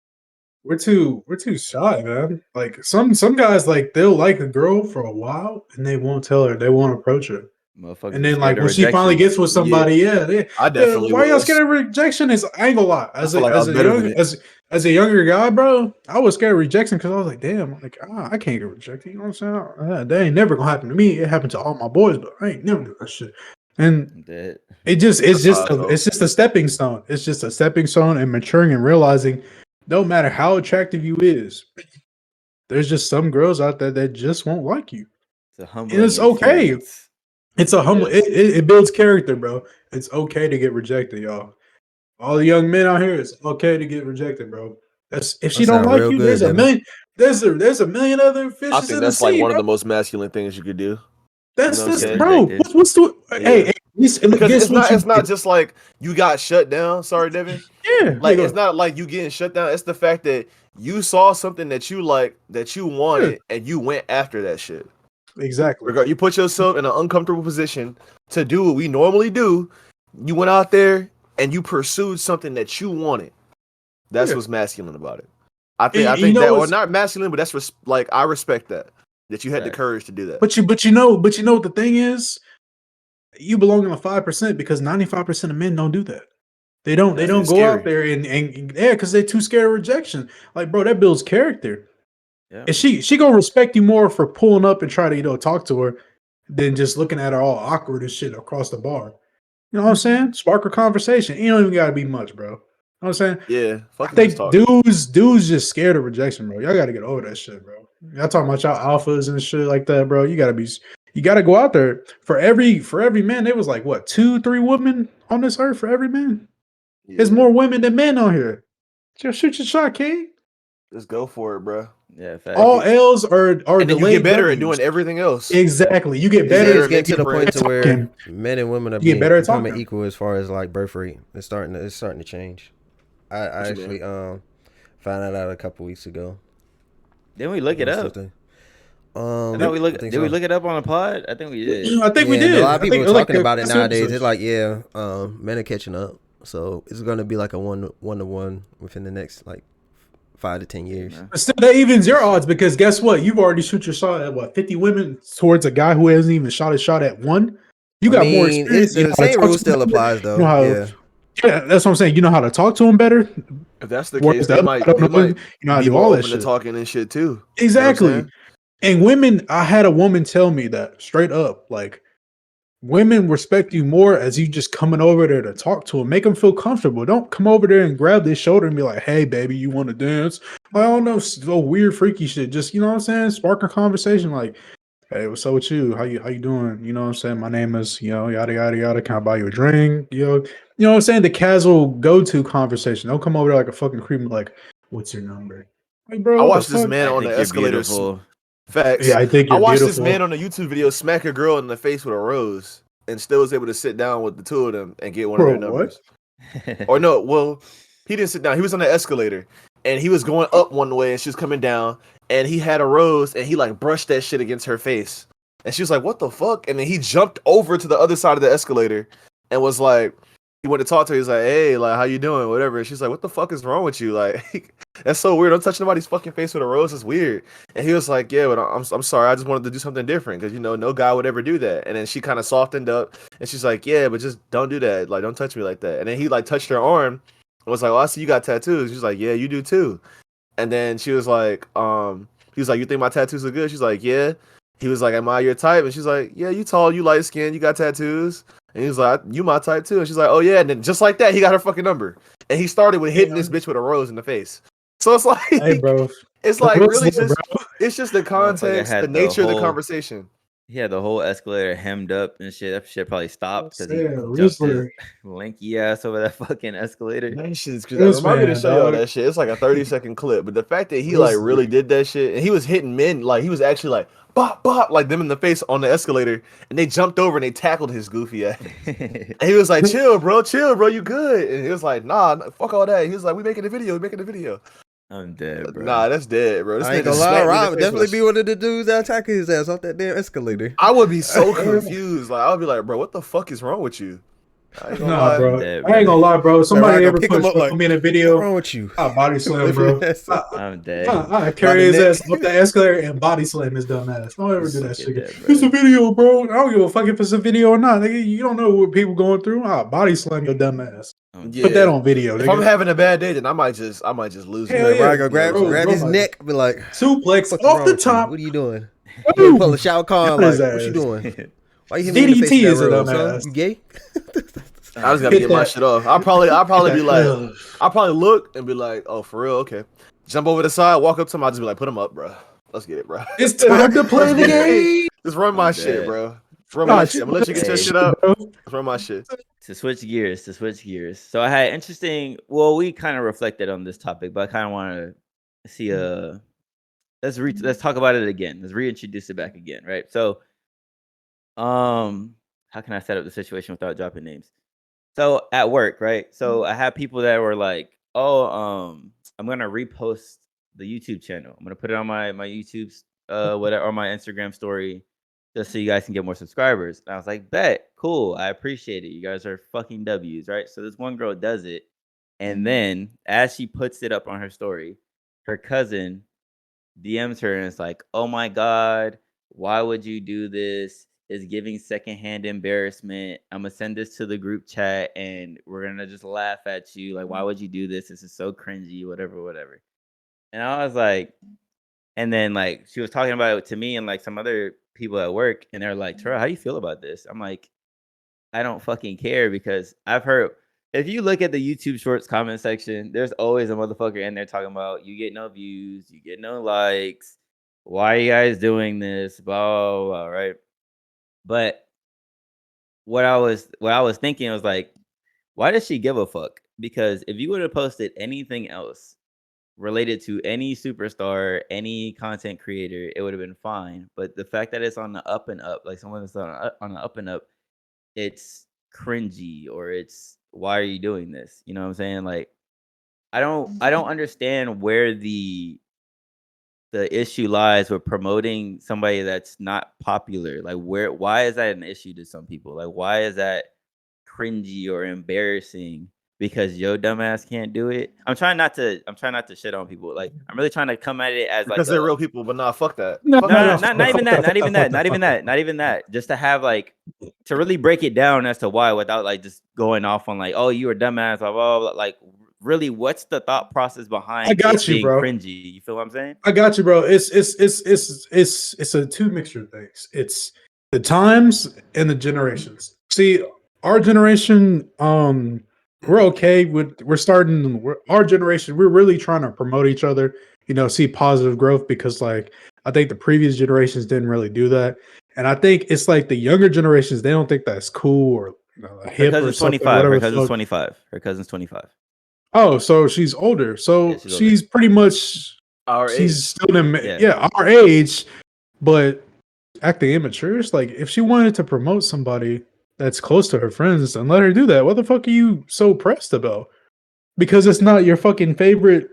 we're too shy, man. Like some guys like they'll like a girl for a while and they won't tell her, they won't approach her. motherfuckers And are then scared like of when she finally rejection. gets with somebody, I definitely why y'all was. scared of rejection? Is I ain't gonna lie. I feel like I was better than it. As a younger guy, bro, I was scared of rejection because I was like, damn, like I can't get rejected. You know what I'm saying? That ain't never gonna happen to me. It happened to all my boys, but I ain't never do that shit. And That it's That's how I just felt. it's just a stepping stone. It's just a stepping stone and maturing and realizing no matter how attractive you is, there's just some girls out there that just won't like you. it's a And humbling it's okay. experience. It's a humble Yes. it builds character, bro. It's okay to get rejected, y'all. All the young men out here, it's okay to get rejected, bro. That's if she That don't sound like real you, good, there's a Devin. million there's a million other I fishes think in the that's like sea, one of bro. the most masculine things you could do. That's know what I'm this, Get saying? bro. rejected. What's the Yeah. hey, Because guess what you it's not just like you got shut down. Sorry, Devin. yeah, Like go it's not like you getting shut down. It's the fact that you saw something that you like, that you yeah, wanted, and you went after that shit. exactly. You put yourself in an uncomfortable position to do what we normally do. You went out there and you pursued something that you wanted. That's Yeah. what's masculine about it. I And you think know that, or what's not masculine, but that's like I respect that you had the Facts. courage to do that. but you know what the thing is? You belong in the 5% because 95% of men don't do that. They That's don't it's go out scary. there and yeah, because they're too scared of rejection. Like, bro, that builds character. Yeah, And she gonna respect you more for pulling up and try to, talk to her than just looking at her all awkward and shit across the bar. You know what I'm saying? Spark a conversation. You don't even gotta be much, bro. You know what I'm saying? Yeah, I fucking just think talk. dudes just scared of rejection, bro. Y'all gotta get over that shit, bro. Y'all talking about y'all alphas and shit like that, bro. You gotta go out there. For every man, there was like what, 2, 3 women on this earth for every man? There's Yeah, more women than men on here. Just shoot your shot, King. just go for it, bro. Yeah, all L's are and then you delayed get better W's. at doing everything else. Exactly, you get It's better getting to the point to where talking. men and women are You get better at becoming talking. equal as far as like birth rate. It's starting to change. I What you actually found that out a couple weeks ago. Didn't we look it up? I thought we look. Did we look it up on a pod? I think we did. I think we did. A lot of people are talking about it nowadays. episodes. It's like, men are catching up. So it's gonna be like a one to one within the next like 5 to 10 years. But still, that evens your odds because guess what? You've already shoot your shot at what 50 women towards a guy who hasn't even shot his shot at one. You got more experience. The same rule still applies though. Yeah, that's what I'm saying. You know how to talk to him better. If that's the case, they might you know how to do all that shit. Talking and shit too. Exactly. You know and women, I had a woman tell me that straight up, like women respect you more as you just coming over there to talk to them, make them feel comfortable. Don't come over there and grab their shoulder and be like, "Hey, baby, you want to dance?" I don't know, so weird, freaky shit. Just you know what I'm saying, spark a conversation like, "Hey, what's up with you? How you doing? You know what I'm saying? My name is yada yada yada. Can I buy you a drink? You know what I'm saying? The casual go-to conversation. Don't come over there like a fucking creep like, "What's your number?" Like, bro, I watched this man on the escalator. Facts. Yeah, I think I watched this man on a YouTube video smack a girl in the face with a rose and still was able to sit down with the two of them and get one of their numbers. Or no, well, he didn't sit down. He was on the escalator and he was going up one way and she was coming down and he had a rose and he like brushed that shit against her face. And she was like, "What the fuck?" And then he jumped over to the other side of the escalator and was like, he went to talk to her. He's like, "Hey, like, how you doing? Whatever." And she's like, "What the fuck is wrong with you? Like, that's so weird. Don't touch nobody's fucking face with a rose. It's weird." And he was like, "Yeah, but I'm sorry. I just wanted to do something different because no guy would ever do that." And then she kind of softened up and she's like, "Yeah, but just don't do that. Like, don't touch me like that." And then he like touched her arm and was like, "Oh, I see you got tattoos." She's like, "Yeah, you do too." And then she was like, he was like, "You think my tattoos are good?" She's like, "Yeah." He was like, "Am I your type?" And she's like, "Yeah, you tall, you light skinned, you got tattoos." And he was like, "You my type too." And she's like, "Oh yeah." And then just like that, he got her fucking number. And he started with hitting this bitch with a rose in the face. So it's like, hey, bro, it's like really just, it's just the context, the nature of the conversation. He had the whole escalator hemmed up and shit. That shit probably stopped because he jumped his lanky ass over that fucking escalator. That shit's crazy. Remind me to show y'all that shit. It's like a 30-second clip. But the fact that he like really did that shit and he was hitting men, like he was actually like bop bop like them in the face on the escalator, and they jumped over and they tackled his goofy ass. And he was like, chill, bro, you good?" And he was like, "Nah, fuck all that." He was like, "We making a video. I'm dead, bro. Nah, that's dead, bro. This I ain't gonna lie, Rob would definitely be one of the dudes that attack his ass off that damn escalator. I would be so confused. Like I would be like, "Bro, what the fuck is wrong with you?" I ain't gonna lie, bro. Somebody ever pick him up like, me in a video. What's wrong with you? I body slam, bro. I'm dead. I carry his ass up the escalator and body slam his dumb ass. Don't ever do that shit. It's a video, bro. I don't give a fuck if it's a video or not. Nigga, you don't know what people going through. I body slam your dumb ass. Yeah. Put that on video. If I'm having a bad day, then I might just lose. I go grab his neck, be like, suplex off the top. What are you doing? You pull a Shao Kahn, like, what you doing? Why you hitting me in the face with that rose, huh? You gay? I was gonna get my shit off. I'll probably be like, I'll probably look and be like, "Oh, for real? Okay." Jump over the side, walk up to him. I'll just be like, "Put him up, bro. Let's get it, bro. It's time to play the game. Just run my shit, bro. Run my shit. I'm gonna let you get your shit up. Run my shit." To switch gears. So I had interesting. Well, we kind of reflected on this topic, but I kind of want to see let's talk about it again. Let's reintroduce it back again, right? So, how can I set up the situation without dropping names? So at work, right? So I have people that were like, "Oh, I'm gonna repost the YouTube channel. I'm gonna put it on my YouTube, whatever, or my Instagram story, just so you guys can get more subscribers." And I was like, "Bet, cool, I appreciate it. You guys are fucking W's, right?" So this one girl does it, and then as she puts it up on her story, her cousin DMs her and it's like, "Oh my god, why would you do this? Is giving secondhand embarrassment. I'm gonna send this to the group chat and we're gonna just laugh at you. Like, why would you do this? This is so cringy, whatever." And I was like, and then like she was talking about it to me and like some other people at work, and they're like, "Terrell, how do you feel about this?" I'm like, I don't fucking care, because I've heard, if you look at the YouTube Shorts comment section, there's always a motherfucker in there talking about, you get no views, you get no likes, why are you guys doing this, blah blah blah, right? But what I was thinking was like, why does she give a fuck? Because if you would have posted anything else, related to any superstar, any content creator, it would have been fine. But the fact that it's on the up and up, like someone that's on the up and up, it's cringy, or it's, why are you doing this? You know what I'm saying? Like, I don't understand where the issue lies with promoting somebody that's not popular. Like, why is that an issue to some people? Like, why is that cringy or embarrassing? Because yo dumbass can't do it. I'm trying not to shit on people. Like, I'm really trying to come at it as because they're real people, but nah, fuck that. No, Fuck not that. even that. Just to have, like, to really break it down as to why, without like just going off on like, oh, you were dumbass, blah, blah, blah. Like, really, what's the thought process behind it being cringy? You feel what I'm saying? I got you, bro. It's a two mixture of things. It's the times and the generations. See, our generation, we're okay with our generation, we're really trying to promote each other, see positive growth, because like I think the previous generations didn't really do that. And I think it's like the younger generations, they don't think that's cool or hip or something. Her cousin's 25. Her cousin's 25. Oh, so she's older. So she's pretty much our she's age. still our age, but acting immature. It's like, if she wanted to promote somebody that's close to her friends, and let her do that. What the fuck are you so pressed about? Because it's not your fucking favorite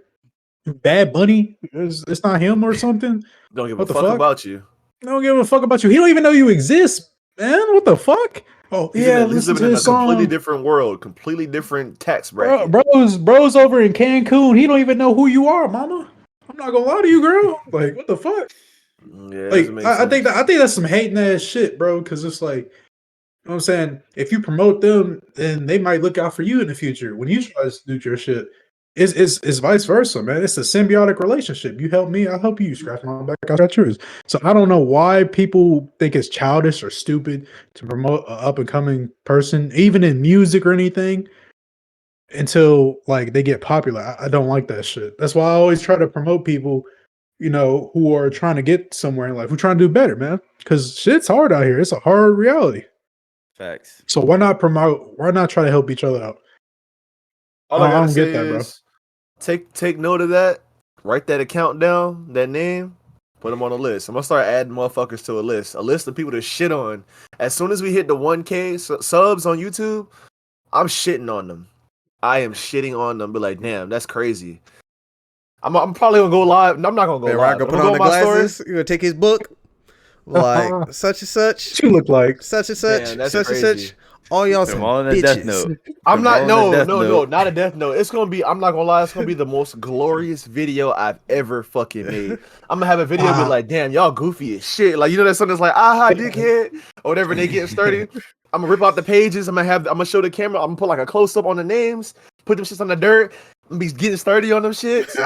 Bad Bunny? It's not him or something? Don't give a fuck about you. Don't give a fuck about you. He don't even know you exist, man. What the fuck? Oh, he's living in a completely different world, completely different tax bracket. Bro's over in Cancun. He don't even know who you are, mama. I'm not gonna lie to you, girl. Like, what the fuck? Yeah, like, I think that's some hating ass shit, bro. Because it's like, you know what I'm saying? If you promote them, then they might look out for you in the future when you try to do your shit. It's vice versa, man. It's a symbiotic relationship. You help me, I help you. You scratch my back, I scratch yours. So I don't know why people think it's childish or stupid to promote an up and coming person, even in music or anything, until like they get popular. I don't like that shit. That's why I always try to promote people, who are trying to get somewhere in life, who trying to do better, man. Because shit's hard out here. It's a hard reality. Facts. So why not promote? Why not try to help each other out? All I gotta say is, take note of that. Write that account down, that name, put them on a list. I'm gonna start adding motherfuckers to a list of people to shit on. As soon as we hit the 1K subs on YouTube, I'm shitting on them. I am shitting on them. Be like, damn, that's crazy. I'm probably gonna go live. No, I'm not gonna go live. Rock gonna put on the glasses. You're gonna take his book, like such and such. You look like such and such, such and such. All y'all some all in a death note. I'm not no, not a death note. It's gonna be, I'm not gonna lie, it's gonna be the most glorious video I've ever fucking made. I'm gonna have a video be like, damn, y'all goofy as shit. Like, you know that song that's like, aha, dickhead, or whatever, and they getting sturdy. I'm gonna rip out the pages, I'm gonna show the camera, I'm gonna put like a close up on the names, put them shits on the dirt, I'm be getting sturdy on them shits.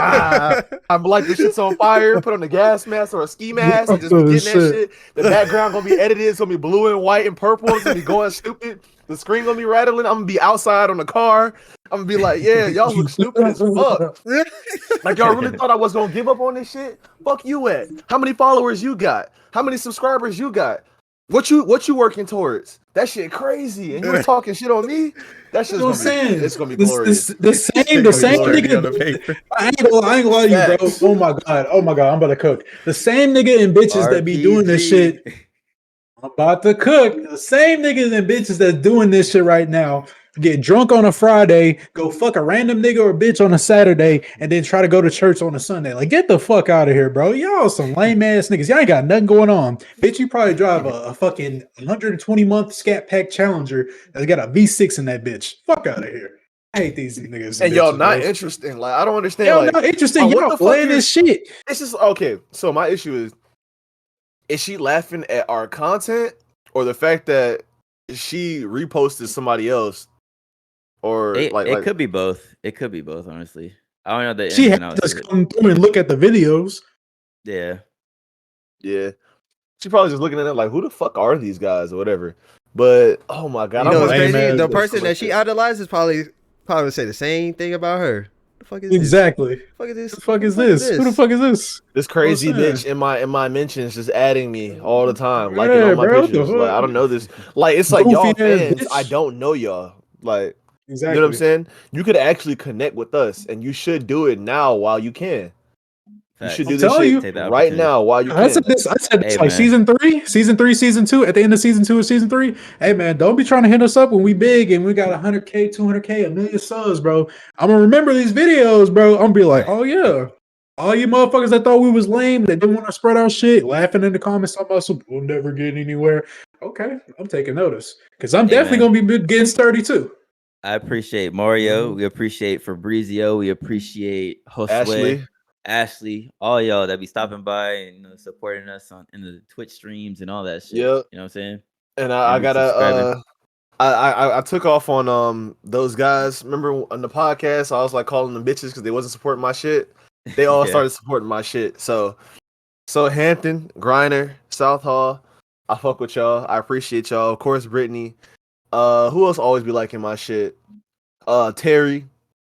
I'm like, the shit's on fire, put on the gas mask or a ski mask, and just be getting that shit. The background gonna be edited, it's gonna be blue and white and purple, it's gonna be going stupid. The screen gonna be rattling, I'm gonna be outside on the car, I'm gonna be like, yeah, y'all look stupid as fuck. Like, y'all really thought I was gonna give up on this shit? Fuck you at. How many followers you got? How many subscribers you got? What you working towards? That shit crazy, and you were talking shit on me. That shit's it's gonna be glorious. The same nigga. I ain't gonna lie to you, bro. Oh my god, I'm about to cook. The same nigga and bitches that be doing this shit. I'm about to cook. The same niggas and bitches that's doing this shit right now get drunk on a Friday, go fuck a random nigga or bitch on a Saturday, and then try to go to church on a Sunday. Like, get the fuck out of here, bro. Y'all some lame ass niggas. Y'all ain't got nothing going on. Bitch, you probably drive a fucking 120-month Scat Pack Challenger that's got a V6 in that bitch. Fuck out of here. I hate these niggas. And y'all not interesting. Like, I don't understand. Y'all not interesting. Y'all playing this shit. It's just, okay, so my issue is she laughing at our content, or the fact that she reposted somebody else? Or it could be both. It could be both, honestly. I don't know that she had to come through and look at the videos. Yeah. She probably just looking at it like, who the fuck are these guys or whatever. But oh my god, you know what's crazy? The person that she idolizes probably would say the same thing about her. The fuck is exactly. This? Fuck is this? The fuck is this? Who the fuck is this? This crazy bitch in my mentions just adding me all the time, liking all my pictures. Like, I don't know this. Like, it's like, y'all fans, I don't know y'all. Like, Exactly. You know what I'm saying? You could actually connect with us, and you should do it now while you can. You should do this shit right now while you I can. said this like season 3, season 2, at the end of season 2 or season 3. Hey man, don't be trying to hit us up when we big and we got 100K, 200K, a million subs, bro. I'm gonna remember these videos, bro. I'm gonna be like, oh yeah. All you motherfuckers that thought we was lame, that didn't want to spread our shit, laughing in the comments talking about some we'll never get anywhere. Okay, I'm taking notice. Because I'm definitely gonna be getting sturdy too. I appreciate Mario. We appreciate Fabrizio. We appreciate Josue. Ashley, all y'all that be stopping by and supporting us in the Twitch streams and all that shit. Yep. You know what I'm saying? And I gotta I took off on those guys. Remember on the podcast, I was like calling them bitches because they wasn't supporting my shit. They all started supporting my shit. So Hampton, Griner, South Hall, I fuck with y'all. I appreciate y'all. Of course, Brittany. Who else always be liking my shit? Terry,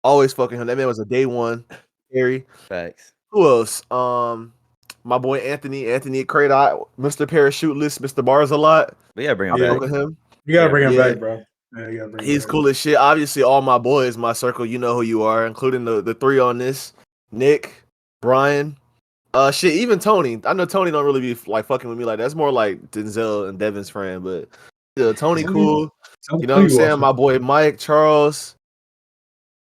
always fucking him. That man was a day one. Terry. Facts. Who else? My boy Anthony Crate, Mr. Parachuteless, Mr. Bars a lot. We gotta bring him back. With him. You gotta bring him back, bro. Yeah, you gotta bring He's him back. cool as shit. Obviously, all my boys, my circle, you know who you are, including the three on this: Nick, Brian, shit, even Tony. I know Tony don't really be like fucking with me like that. That's more like Denzel and Devin's friend, but Tony cool. You know what I'm saying? My boy Mike, Charles.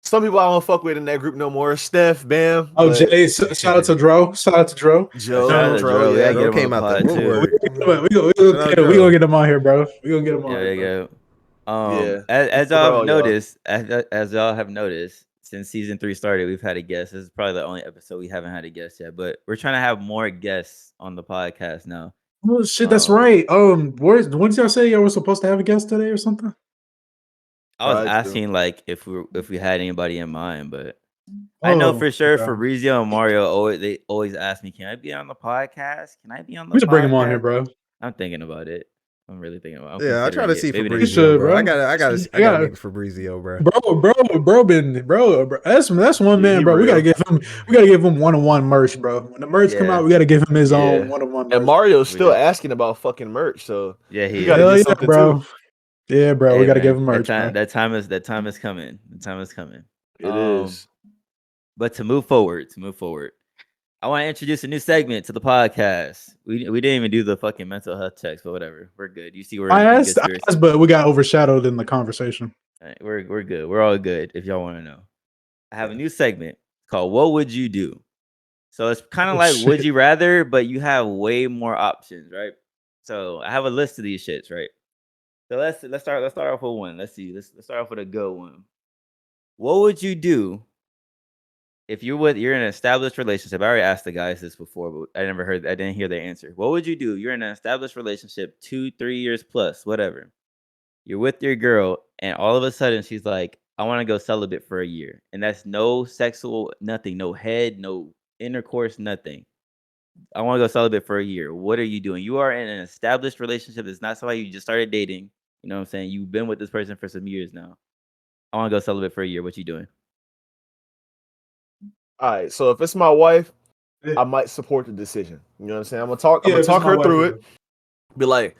Some people I don't fuck with in that group no more. Steph, Bam. Oh, Jay, shout out to Dro. Shout out to Dro. Dro, yeah, Dro came out the woodwork. We gonna get him on here, bro. We gonna get him on here. There you go. As y'all have noticed, as y'all have noticed, since season 3 started, we've had a guest. This is probably the only episode we haven't had a guest yet, but we're trying to have more guests on the podcast now. Oh shit, that's right. When did y'all say y'all were supposed to have a guest today or something? I was asking like if we had anybody in mind, but I know for sure Fabrizio and Mario they always ask me, "Can I be on the podcast? Can I be on the?" We should bring him on here, bro. I'm thinking about it. I'm really thinking about it. I try to see Fabrizio, bro. I gotta meet Fabrizio, bro. Bro. That's one man, bro. We gotta give him one-on-one merch, bro. When the merch come out, we gotta give him his own one-on-one merch. And Mario's still asking about fucking merch, so he gotta get something bro. too. Yeah, bro. We gotta give him merch. That time is coming. The time is coming. It is. But to move forward, I want to introduce a new segment to the podcast. We didn't even do the fucking mental health checks, but whatever. We're good. You see, I asked, but we got overshadowed in the conversation. Right, we're good. We're all good. If y'all want to know, I have a new segment called "What Would You Do?" So it's kind of like "Would You Rather," but you have way more options, right? So I have a list of these shits, right? So let's start off with one. Let's see. Let's start off with a good one. What would you do if you're in an established relationship? I already asked the guys this before, but I didn't hear their answer. What would you do? You're in an established relationship, 2-3 years plus, whatever. You're with your girl, and all of a sudden she's like, I want to go celibate for a year. And that's no sexual, nothing, no head, no intercourse, nothing. I want to go celibate for a year. What are you doing? You are in an established relationship. It's not somebody you just started dating. You know what I'm saying? You've been with this person for some years now. I want to go celibate for a year. What you doing? All right. So if it's my wife, I might support the decision. You know what I'm saying? I'm gonna talk her through it. Be like,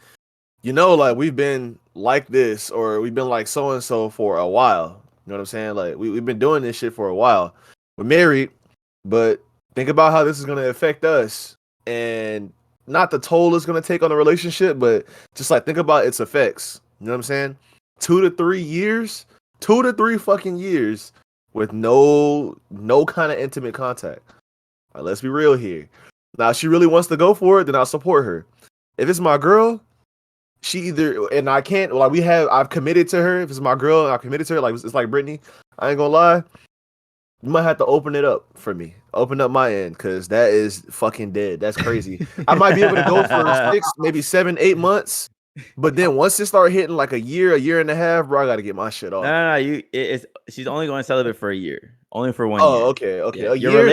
like we've been like this, or we've been like so and so for a while. You know what I'm saying? Like we've been doing this shit for a while. We're married, but think about how this is gonna affect us, and not the toll it's gonna take on the relationship, but just like think about its effects. You know what I'm saying? 2 to 3 years, 2 to 3 fucking years with no kind of intimate contact. All right, let's be real here. Now, if she really wants to go for it, then I'll support her. If it's my girl, she either, and I can't, like I've committed to her. If it's my girl, I've committed to her. Like it's like Brittany. I ain't gonna lie. You might have to open it up for me. Open up my end, because that is fucking dead. That's crazy. I might be able to go for 6, maybe 7, 8 months. But then once it start hitting like a year and a half, bro, I got to get my shit off. No. She's only going celibate for a year. Only for 1 year. Oh, okay. Yeah. Your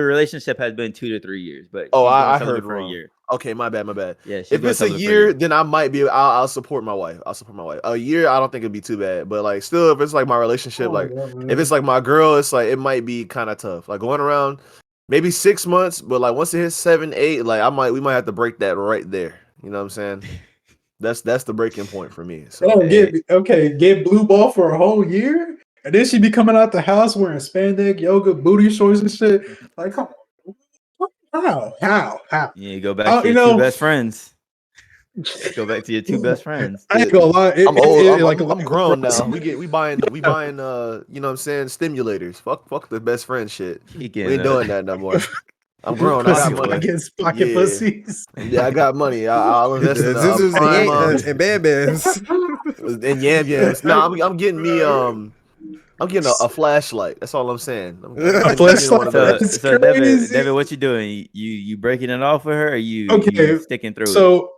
relationship has been 2 to 3 years, but I heard for wrong. A year. Okay, my bad. Yeah. If it's a year, then I might be. I'll support my wife. A year, I don't think it'd be too bad. But like, still, if it's like my relationship, if it's like my girl, it's like it might be kind of tough. Like going around, maybe 6 months, but like once it hits 7, 8, like we might have to break that right there. You know what I'm saying? That's the breaking point for me. So Oh, get blue ball for a whole year, and then she be coming out the house wearing spandex, yoga, booty shorts and shit. Like, come on, how? Yeah, go back to your two best friends. Go back to your two best friends. I ain't gonna lie. I'm old. I'm like grown now. We buying you know what I'm saying, stimulators. Fuck the best friend shit. We ain't doing that no more. I'm grown. I got money. Against pocket pussies. Yeah, I got money. I'll invest in Zuzus and Bam Bams and Yam Yams. No, I'm getting me I'm getting a flashlight. That's all I'm saying. A flashlight. So David, what you doing? You breaking it off with her, or you sticking through it? So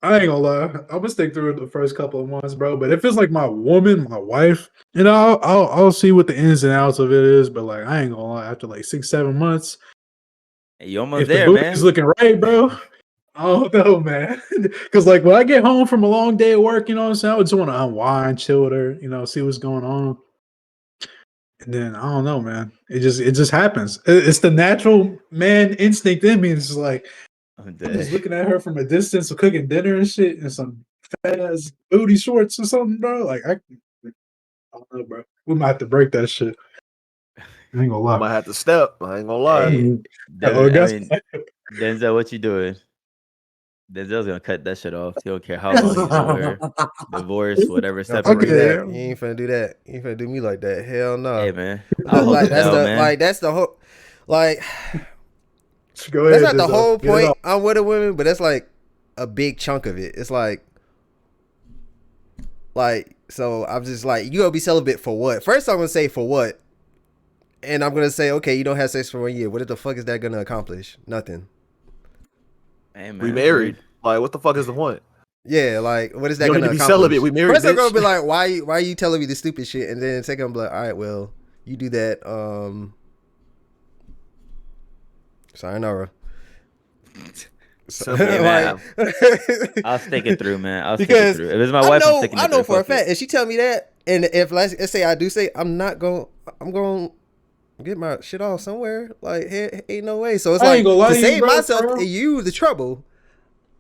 I ain't gonna lie, I'm gonna stick through it the first couple of months, bro. But if it's like my woman, my wife, you know, I'll see what the ins and outs of it is. But like, I ain't gonna lie, after like 6-7 months, hey, you almost if there, the man. is looking right, bro. I don't know, man. Because like when I get home from a long day of work, you know what I'm saying, I just want to unwind, chill with her, you know, see what's going on. And then I don't know, man. It just happens. It's the natural man instinct in me. It's just like I'm just looking at her from a distance, cooking dinner and shit, and some fat ass booty shorts or something, bro. Like I don't know, bro. We might have to break that shit. I ain't gonna lie. I might have to step. I ain't gonna lie. Hey, Denzel, what you doing? Denzel's gonna cut that shit off. He don't care how long he's over here. Divorce, whatever, separate. You ain't finna do that. You ain't finna do me like that. Hell no. Hey man, that's the whole like. Go ahead, that's not the whole point. I'm with a woman, but that's like a big chunk of it. It's like so I'm just like, you gonna be celibate for what? First I'm gonna say for what, and I'm gonna say, okay, you don't have sex for 1 year. What the fuck is that gonna accomplish? Nothing. Hey, man, we married. Like, what the fuck is the point? Yeah, like, what is that gonna accomplish? Celibate. We married. First I'm gonna be like, why are you telling me this stupid shit? And then second I'm like, all right, well, you do that. Sayonara. I'll stick it through, man. I'll stick it through. If it's my wife, I'm sticking it through. I know for a fact. If she tell me that, and if let's say I do say, I'm going get my shit off somewhere. Like, hey, ain't no way. So it's like, to save myself and you the trouble,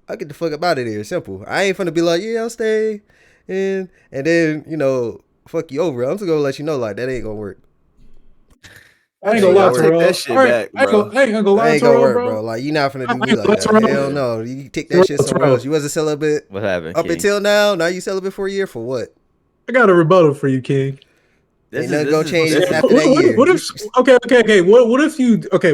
I get the fuck up out of there. Simple. I ain't finna be like, yeah, I'll stay, and then, you know, fuck you over. I'm just gonna let you know, like, that ain't gonna work. I ain't gonna lie, Terrell. That shit back, bro. I ain't gonna lie, Terrell, bro. Like, you not finna do me like that. Hell no. You take that shit somewhere else. You wasn't celibate. What happened? Up until now you celibate for a year for what? I got a rebuttal for you, King. Ain't nothing gonna change after that year. What if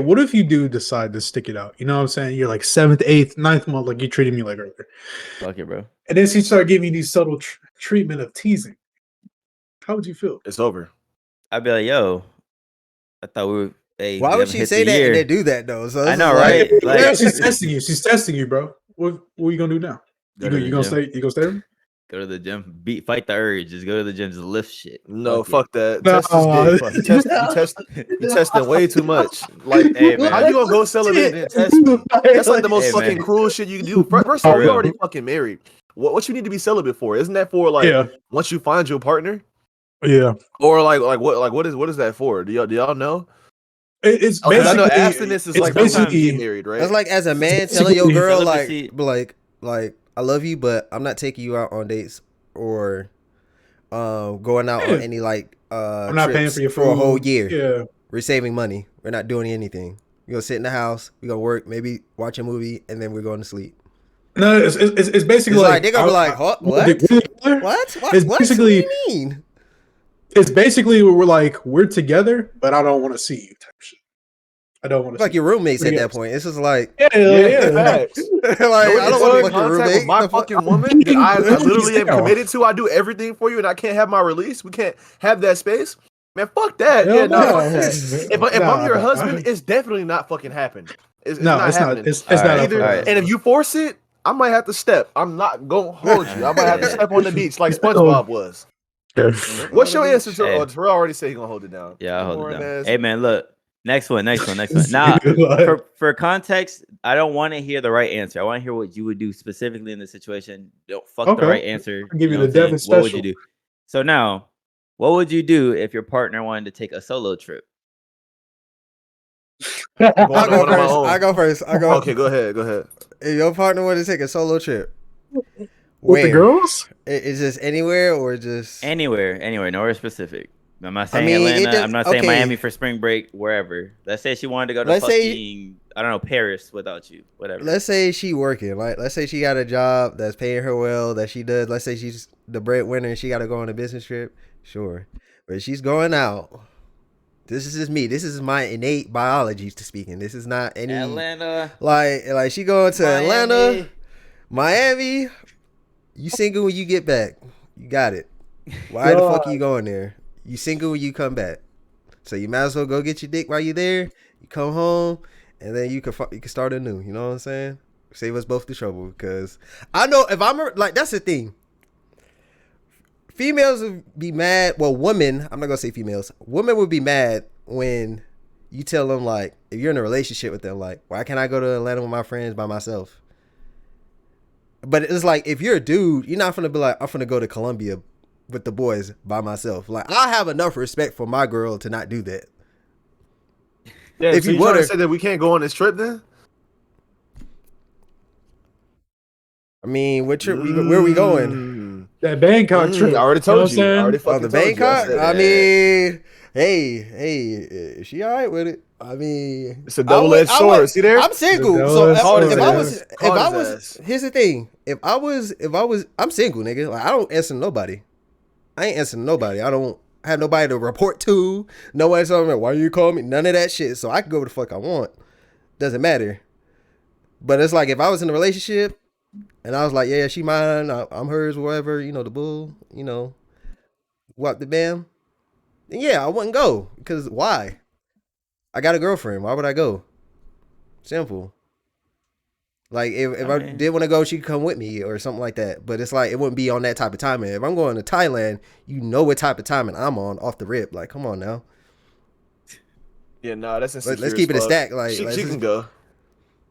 what if you do decide to stick it out? You know what I'm saying? You're like 7th, 8th, 9th month, like you treated me like earlier. Fuck it, bro. And then she started giving you these subtle treatment of teasing. How would you feel? It's over. I'd be like, yo, I thought we were. Hey, why would she say that and then do that though? So I know, right? Like, yeah, she's testing you. She's testing you, bro. What are you gonna do now? You gonna stay? You gonna stay? Go to the gym. Fight the urge. Just go to the gym. Just lift shit. No, fuck that. You testing way too much. Like, hey, man. How you gonna go celibate and test me? That's like the most fucking cruel shit you can do. First of all, we already fucking married. What you need to be celibate for? Isn't that for like once you find your partner? Yeah. Or what is that for? Do y'all know? It's basically, I know abstinence is like basically getting married, right? That's like as a man telling your girl like I love you, but I'm not taking you out on dates or going out on any like I'm not paying for your food for a whole year. Yeah. We're saving money. We're not doing anything. We're gonna sit in the house, we're gonna work, maybe watch a movie, and then we're going to sleep. No, it's basically like they're gonna be like, what? What? It's basically, what do you mean? It's basically we're like, we're together, but I don't want to see you type shit. I don't want to. Like your roommates at that point. It's just like, yeah. Like, I don't want to fuck your roommate. With my fucking woman that I literally am committed to. I do everything for you, and I can't have my release. We can't have that space. Man, fuck that. Yeah, no. If I'm your husband, it's definitely not fucking happening. It's not happening. It's not either. Right. And if you force it, I might have to step. I'm not gonna hold you. I might have to step on the beach like SpongeBob was. What's your answer to? Oh, Terrell already said he's gonna hold it down. Yeah, I'll hold it down. Hey man, look. Next one. Now, for context, I don't want to hear the right answer. I want to hear what you would do specifically in this situation. Don't fuck the right answer. I'll give you the Devin special. What would you do? So now, what would you do if your partner wanted to take a solo trip? I go first. Okay, go ahead. If your partner wanted to take a solo trip, With the girls? Is this anywhere or just anywhere, nowhere specific. I'm not I saying mean, Atlanta. I'm not saying okay. Miami for spring break. Wherever. Let's say she wanted to go to Let's say- fucking I don't know, Paris without you. Whatever. Let's say she working. Like, let's say she got a job that's paying her well. That she does. Let's say she's the breadwinner and she got to go on a business trip. Sure, but she's going out. This is just me. This is my innate biology to speaking. This is not any Atlanta. like she going to Miami. Atlanta, Miami. You single when you get back. You got it. Why the fuck are you going there? You single when you come back. So you might as well go get your dick while you're there. You come home, and then you can start anew. You know what I'm saying? Save us both the trouble. Because I know if I'm like, that's the thing. Females would be mad. Well, women. I'm not gonna say females. Women would be mad when you tell them, like, if you're in a relationship with them, like, why can't I go to Atlanta with my friends by myself? But it's like, if you're a dude, you're not gonna be like, I'm gonna go to Columbia with the boys by myself. Like, I have enough respect for my girl to not do that. Yeah, if so you trying would to say that we can't go on this trip then? I mean, what trip? Where are we going? That Bangkok trip. I already told you. I already Oh, fucking the told you. Bangkok? said I that. mean, hey, is she all right with it? I mean, It's a double-edged sword. See there? I'm single, The so double-edged if sword. I was, here's the thing: if I was, I'm single, nigga. Like, I don't answer to nobody. I ain't answering to nobody. I don't have nobody to report to. Nobody's telling me, why you call me? None of that shit. So I can go where the fuck I want. Doesn't matter. But it's like, if I was in a relationship and I was like, yeah, she mine, I'm hers, whatever, you know, the bull, you know, what the bam. Then yeah, I wouldn't go. Because why? I got a girlfriend. Why would I go? Simple. Like, if I did want to go, she could come with me or something like that. But it's like, it wouldn't be on that type of timing. If I'm going to Thailand, you know what type of timing I'm on off the rip. Like, come on now. Yeah, nah, that's insecure. Let's keep it a stack. Like, she can go.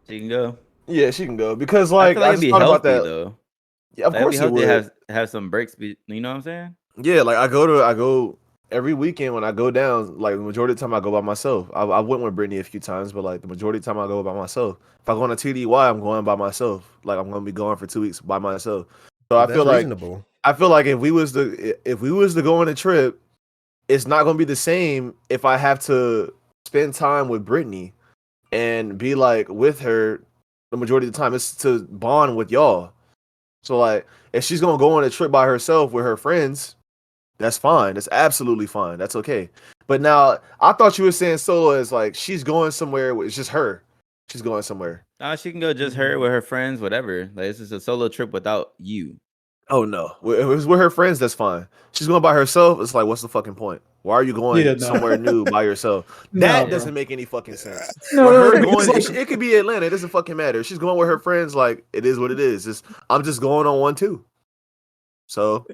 She can go. Yeah, she can go because like I feel like I it'd just be thought healthy about that. though. Yeah, of Like, course it'd it be would. healthy to have some breaks. You know what I'm saying? Yeah, like I go every weekend when I go down. Like the majority of the time I go by myself. I went with Brittany a few times, but like the majority of the time I go by myself. If I go on a TDY, I'm going by myself. Like I'm gonna be going for 2 weeks by myself. So I feel reasonable. like if we was to go on a trip, it's not gonna be the same if I have to spend time with Brittany and be like with her the majority of the time. It's to bond with y'all. So like if she's gonna go on a trip by herself with her friends, that's fine. That's absolutely fine. That's okay. But now I thought you were saying solo as like she's going somewhere. It's just her. She's going somewhere. Nah, she can go just her with her friends, whatever. Like, this is a solo trip without you. Oh no, if it's with her friends, that's fine. She's going by herself. It's like, what's the fucking point? Why are you going somewhere new by yourself? That doesn't make any fucking sense. It could be Atlanta. It doesn't fucking matter. If she's going with her friends, like it is what it is. I'm just going on one too. So,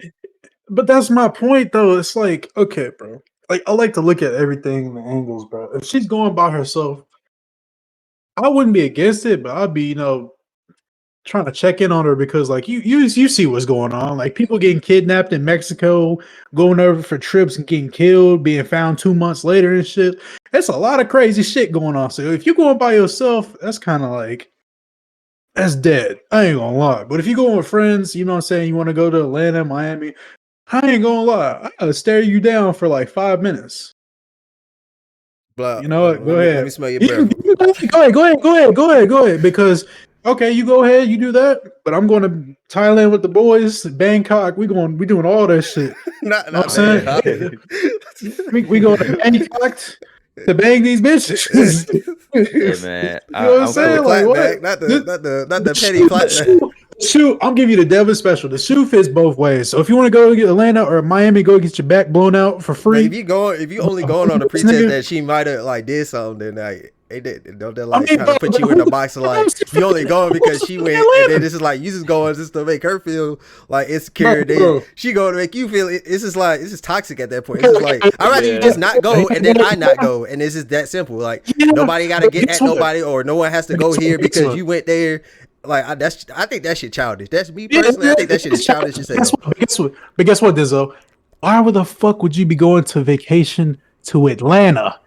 but that's my point though. It's like, okay, bro. Like, I like to look at everything in the angles, bro. If she's going by herself, I wouldn't be against it, but I'd be, you know, trying to check in on her because, like, you see what's going on. Like, people getting kidnapped in Mexico, going over for trips and getting killed, being found 2 months later and shit. It's a lot of crazy shit going on. So if you're going by yourself, that's kind of like, that's dead. I ain't gonna lie. But if you're going with friends, you know what I'm saying, you want to go to Atlanta, Miami, I ain't gonna lie. I gotta stare you down for like 5 minutes. Blah, you know what? Go ahead. Let me smell your breath. Go ahead. Because okay, you go ahead, you do that. But I'm going to Thailand with the boys, Bangkok. We doing all that shit. Not I'm saying we going to Bangkok to bang these bitches. Yeah, man. You know what I'm saying? Like, what? Not the petty clap. Shoe, I'll give you the devil special. The shoe fits both ways. So if you want to go to Atlanta or Miami, go get your back blown out for free. But if you only going on the pretense that she might have like did something, then like don't they like kind of put you in the box of like you only going because she went, and then this is like you just going just to make her feel like insecure. Then she going to make you feel it's just like it's just toxic at that point. It's just like I'd rather you just not go and then I not go, and it's just that simple. Like nobody got to get at nobody or no one has to go here because you went there. Like I think that shit childish. That's me personally. I think that shit is childish. But guess what, Dizzo? Why the fuck would you be going to vacation to Atlanta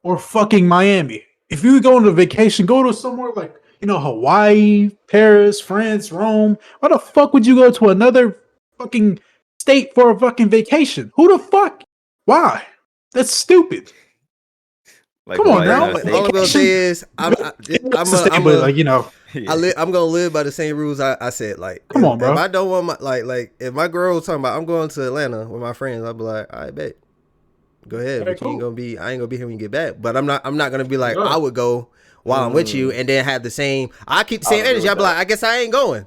or fucking Miami? If you going to vacation, go to somewhere like Hawaii, Paris, France, Rome. Why the fuck would you go to another fucking state for a fucking vacation? Who the fuck? Why? That's stupid. Like Come on Hawaii, now. no state. All I'm gonna say is I'm gonna live by the same rules I said. Like, Come on, bro. If I don't want my like if my girl talking about I'm going to Atlanta with my friends, I'll be like, I bet. Go ahead, Okay, but cool. I ain't gonna be here when you get back. But I'm not gonna be like, I would go while I'm with you and then have the same. I keep the same energy. I'll be like, I guess I ain't going.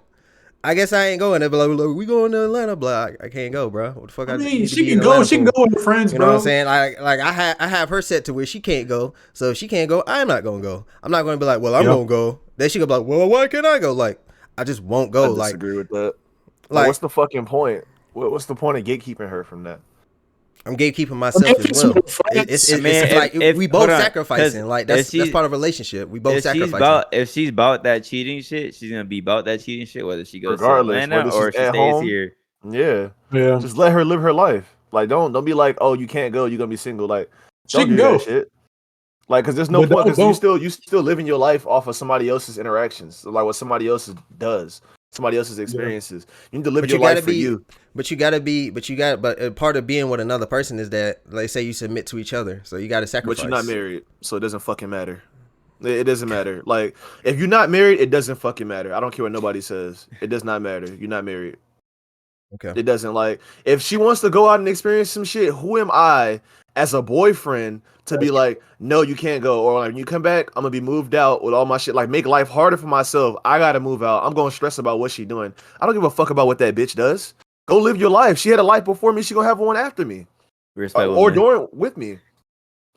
They'll be like, we going to Atlanta. But I can't go, bro. What the fuck? I mean, she can go. She can go with her friends, You bro. know what I'm saying? I have her set to where she can't go. So if she can't go, I'm not gonna go. I'm not gonna be like, well, I'm gonna go. Then she gonna be like, well, why can't I go? Like, I just won't go. I disagree with that. Like, what's the fucking point? What's the point of gatekeeping her from that? I'm gatekeeping myself as well. It's we both sacrificing. Like that's part of a relationship. We both sacrificing. If she's about that cheating shit, she's gonna be about that cheating shit, whether she goes to Atlanta or she stays home, here. Yeah. Just let her live her life. Like, don't be like, oh, you can't go. You're gonna be single. Like, don't do that shit. Like, because there's no point. Because you still living your life off of somebody else's interactions, like what somebody else does, somebody else's experiences. You need to live your life for you. But part of being with another person is that, like, say you submit to each other, so you got to sacrifice. But you're not married, so it doesn't fucking matter. It doesn't matter. Like, if you're not married, it doesn't fucking matter. I don't care what nobody says. It does not matter. You're not married. Okay. It doesn't. Like, if she wants to go out and experience some shit, who am I as a boyfriend to be like, no, you can't go, or like, when you come back, I'm gonna be moved out with all my shit. Like, make life harder for myself. I gotta move out. I'm gonna stress about what she doing. I don't give a fuck about what that bitch does. Go live your life. She had a life before me. She gonna have one after me, or during with me.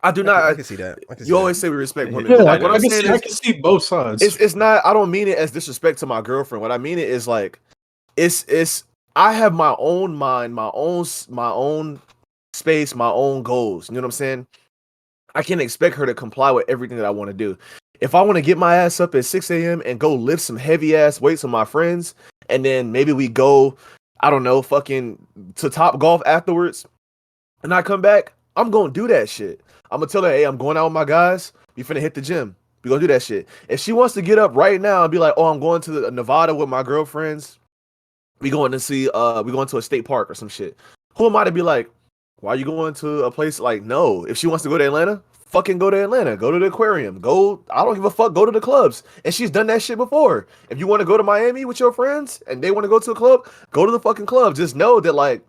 I do not. I can see that. You always say we respect women. Yeah, Like, what I'm saying is, I can see both sides. It's not. I don't mean it as disrespect to my girlfriend. What I mean it is like, it's. I have my own mind, my own space, my own goals. You know what I'm saying? I can't expect her to comply with everything that I want to do. If I want to get my ass up at 6 a.m. and go lift some heavy ass weights with my friends, and then maybe we go, I don't know, fucking to Top Golf afterwards, and I come back, I'm gonna do that shit. I'm gonna tell her, hey, I'm going out with my guys. We finna hit the gym. We gonna do that shit. If she wants to get up right now and be like, oh, I'm going to Nevada with my girlfriends. We going to a state park or some shit. Who am I to be like, why are you going to a place like, no? If she wants to go to Atlanta, fucking go to Atlanta. Go to the aquarium. Go, I don't give a fuck. Go to the clubs. And she's done that shit before. If you want to go to Miami with your friends and they want to go to a club, go to the fucking club. Just know that like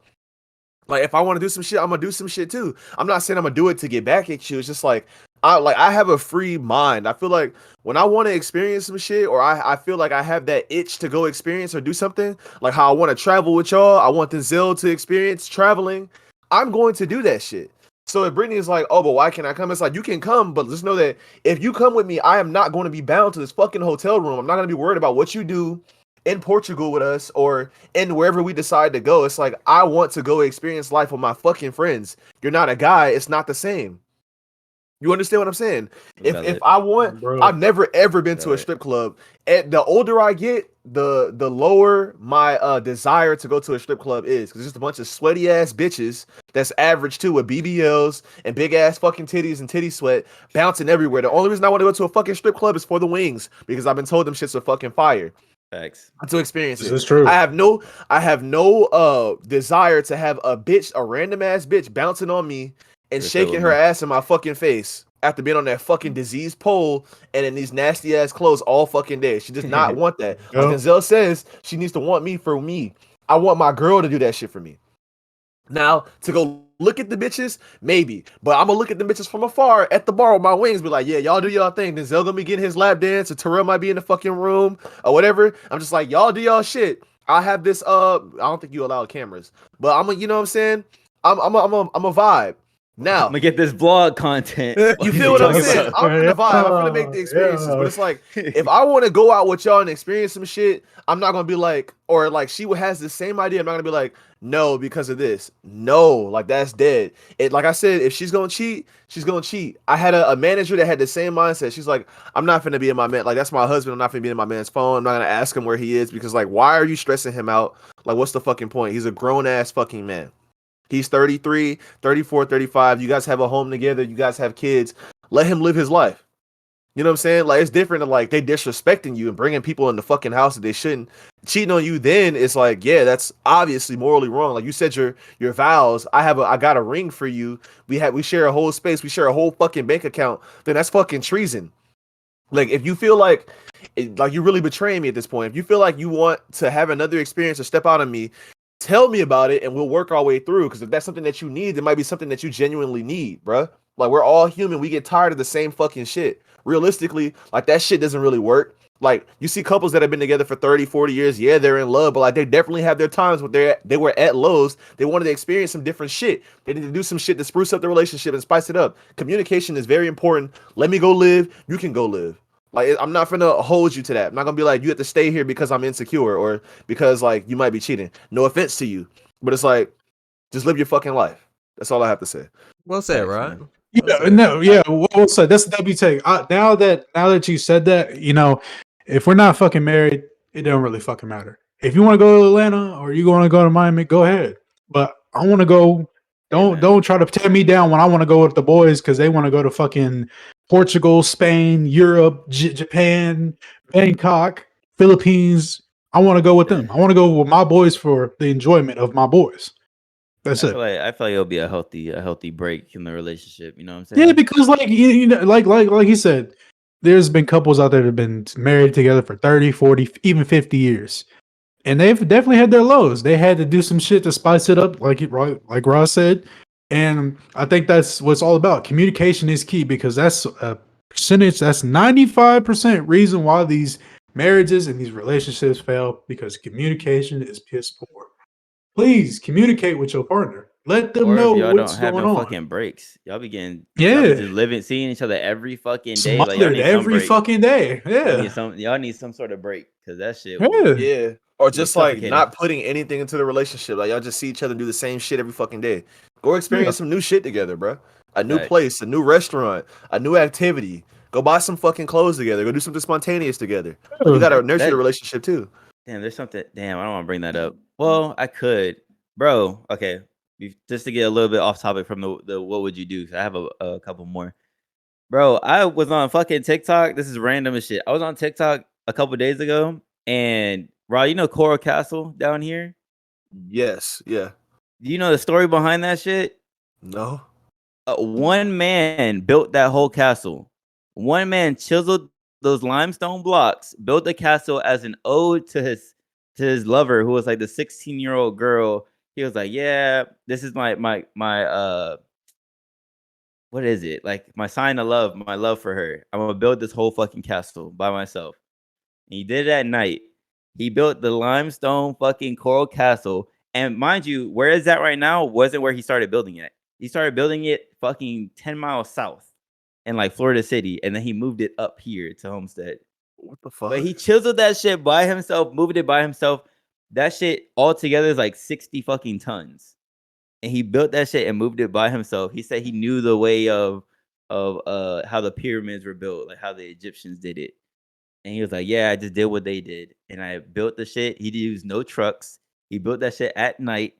if I want to do some shit, I'm gonna do some shit too. I'm not saying I'm gonna do it to get back at you. It's just like I have a free mind. I feel like when I want to experience some shit, or I feel like I have that itch to go experience or do something, like how I want to travel with y'all, I want Denzel to experience traveling, I'm going to do that shit. So if Brittany is like, oh, but why can't I come? It's like, you can come, but just know that if you come with me, I am not going to be bound to this fucking hotel room. I'm not going to be worried about what you do in Portugal with us or in wherever we decide to go. It's like, I want to go experience life with my fucking friends. You're not a guy. It's not the same. You understand what I'm saying? If I want, I've never ever been to a strip club. And the older I get, the lower my desire to go to a strip club is, because it's just a bunch of sweaty ass bitches that's average too, with BBLs and big ass fucking titties and titty sweat bouncing everywhere. The only reason I want to go to a fucking strip club is for the wings, because I've been told them shits are fucking fire. Facts. To experience it. This is true. I have no desire to have a random ass bitch bouncing on me and shaking her ass in my fucking face after being on that fucking diseased pole and in these nasty ass clothes all fucking day. She does not want that. Like Denzel says, she needs to want me for me. I want my girl to do that shit for me. Now, to go look at the bitches, maybe. But I'm gonna look at the bitches from afar at the bar with my wings, be like, yeah, y'all do y'all thing. Denzel gonna be getting his lap dance, or Terrell might be in the fucking room, or whatever. I'm just like, y'all do y'all shit. I have this, I don't think you allow cameras. But I'm a, you know what I'm saying? I'm a vibe. Now I'm gonna get this vlog content. You feel what I'm saying? I'm gonna vibe. I'm gonna make the experiences. But it's like, if I want to go out with y'all and experience some shit, I'm not gonna be like, or like she has the same idea. I'm not gonna be like, no, because of this. No, like that's dead. It, like I said, if she's gonna cheat, she's gonna cheat. I had a manager that had the same mindset. She's like, I'm not gonna be in my man. Like, that's my husband. I'm not gonna be in my man's phone. I'm not gonna ask him where he is, because like, why are you stressing him out? Like, what's the fucking point? He's a grown ass fucking man. He's 33, 34, 35. You guys have a home together. You guys have kids. Let him live his life. You know what I'm saying? Like, it's different than like they disrespecting you and bringing people in the fucking house that they shouldn't. Cheating on you, then it's like, yeah, that's obviously morally wrong. Like you said, your vows. I got a ring for you. We share a whole space. We share a whole fucking bank account. Then that's fucking treason. Like if you feel like you're really betraying me at this point, if you feel like you want to have another experience or step out on me, tell me about it and we'll work our way through. Because if that's something that you need, it might be something that you genuinely need, bruh. Like we're all human. We get tired of the same fucking shit. Realistically, like that shit doesn't really work. Like you see couples that have been together for 30, 40 years. Yeah, they're in love, but like they definitely have their times where they were at lows. They wanted to experience some different shit. They need to do some shit to spruce up the relationship and spice it up. Communication is very important. Let me go live. You can go live. Like I'm not gonna hold you to that. I'm not gonna be like you have to stay here because I'm insecure or because like you might be cheating. No offense to you, but it's like just live your fucking life. That's all I have to say. Well said, right? Yeah, no, yeah. Well said. That's the W take. Now that you said that, you know, if we're not fucking married, it don't really fucking matter. If you want to go to Atlanta or you want to go to Miami, go ahead. But I want to go. Don't try to tear me down when I want to go with the boys because they want to go to fucking Portugal, Spain, Europe, Japan, Bangkok, Philippines. I want to go with them. I want to go with my boys for the enjoyment of my boys. That's it. I feel like it'll be a healthy break in the relationship. You know what I'm saying? Yeah, because like you know, like he said, there's been couples out there that have been married together for 30, 40, even 50 years. And they've definitely had their lows. They had to do some shit to spice it up, like Ross said. And I think that's what it's all about. Communication is key because that's a percentage, that's 95% reason why these marriages and these relationships fail because communication is piss poor. Please communicate with your partner. Let them or know if y'all what's don't have going no on. fucking breaks, y'all be just seeing each other every fucking day. Like y'all Smothered need some every break. fucking day. Yeah. Y'all need some sort of break because that shit. Yeah. Yeah. Or just like suffocating. not putting anything into the relationship. Like y'all just see each other do the same shit every fucking day. Go experience Yeah. some new shit together, bro. A new Facts. place, a new restaurant, a new activity. Go buy some fucking clothes together. Go do something spontaneous together. Like, you gotta nurture the relationship too. Damn, there's something. Damn, I don't want to bring that up. Well, I could, bro. Okay, just to get a little bit off topic from the what would you do? 'Cause I have a couple more, bro. I was on fucking TikTok. This is random as shit. I was on TikTok a couple days ago, and Rob, you know Coral Castle down here. Yes. Yeah. Do you know the story behind that shit? No. One man built that whole castle. One man chiseled those limestone blocks, built the castle as an ode to his lover, who was like the 16-year-old girl. He was like, "Yeah, this is my what is it? Like my sign of love, my love for her. I'm gonna build this whole fucking castle by myself." And he did it at night. He built the limestone fucking coral castle. And mind you, where is that right now wasn't where he started building it. He started building it fucking 10 miles south in like Florida City. And then he moved it up here to Homestead. What the fuck? But he chiseled that shit by himself, moved it by himself. That shit altogether is like 60 fucking tons. And he built that shit and moved it by himself. He said he knew the way of how the pyramids were built, like how the Egyptians did it. And he was like, "Yeah, I just did what they did, and I built the shit." He used no trucks. He built that shit at night.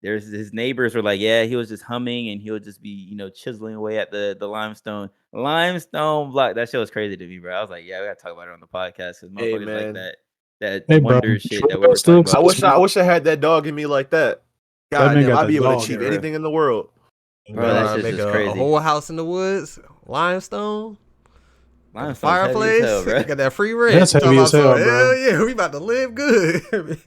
There's his neighbors were like, "Yeah, he was just humming, and he would just be, chiseling away at the limestone block." That shit was crazy to me, bro. I was like, "Yeah, we gotta talk about it on the podcast because Hey, motherfuckers like man. that Hey, bro, wonder shit that we Terrell were still talking about." I wish I had that dog in me like that. That God man damn, got I'd that be able to dog achieve in her. anything in the world. Bro, that Right, shit's make just a crazy. whole house in the woods, limestone. Limestone's heavy as Fireplace, hell, bro. got that free rent. That's heavy as hell, bro. Hell yeah, we about to live good.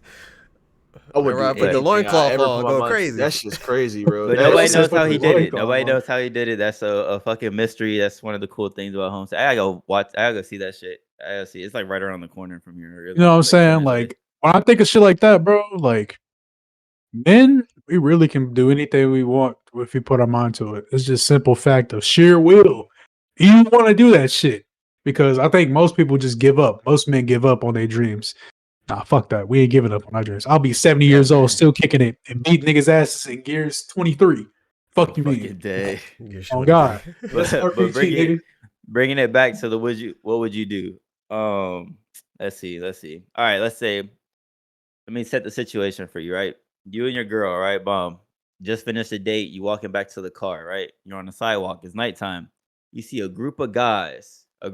I would Right, do put the anything loincloth I ever on, put my go mind to. crazy. That's just crazy, bro. But That nobody is- knows how he did it. Loincloth Nobody on. knows how he did it. That's a fucking mystery. That's one of the cool things about Homestead. I gotta go watch. I gotta go see that shit. I gotta see. It's like right around the corner from here. You know what I'm Like 10 saying? minutes away. Like when I think of shit like that, bro, like men, we really can do anything we want if we put our mind to it. It's just simple fact of sheer will. You want to do that shit because I think most people just give up. Most men give up on their dreams. Nah, fuck that. We ain't giving up on our dreams. I'll be 70 years old, still kicking it and beating niggas' asses in gears 23. Fuck you, fucking mean? day. Oh God, But RPG, bringing it back to the what would you do? Let's see. All right, let's say, let me set the situation for you, right? You and your girl, right? Bomb. Just finished a date. You walking back to the car, right? You're on the sidewalk. It's nighttime. You see a group of guys of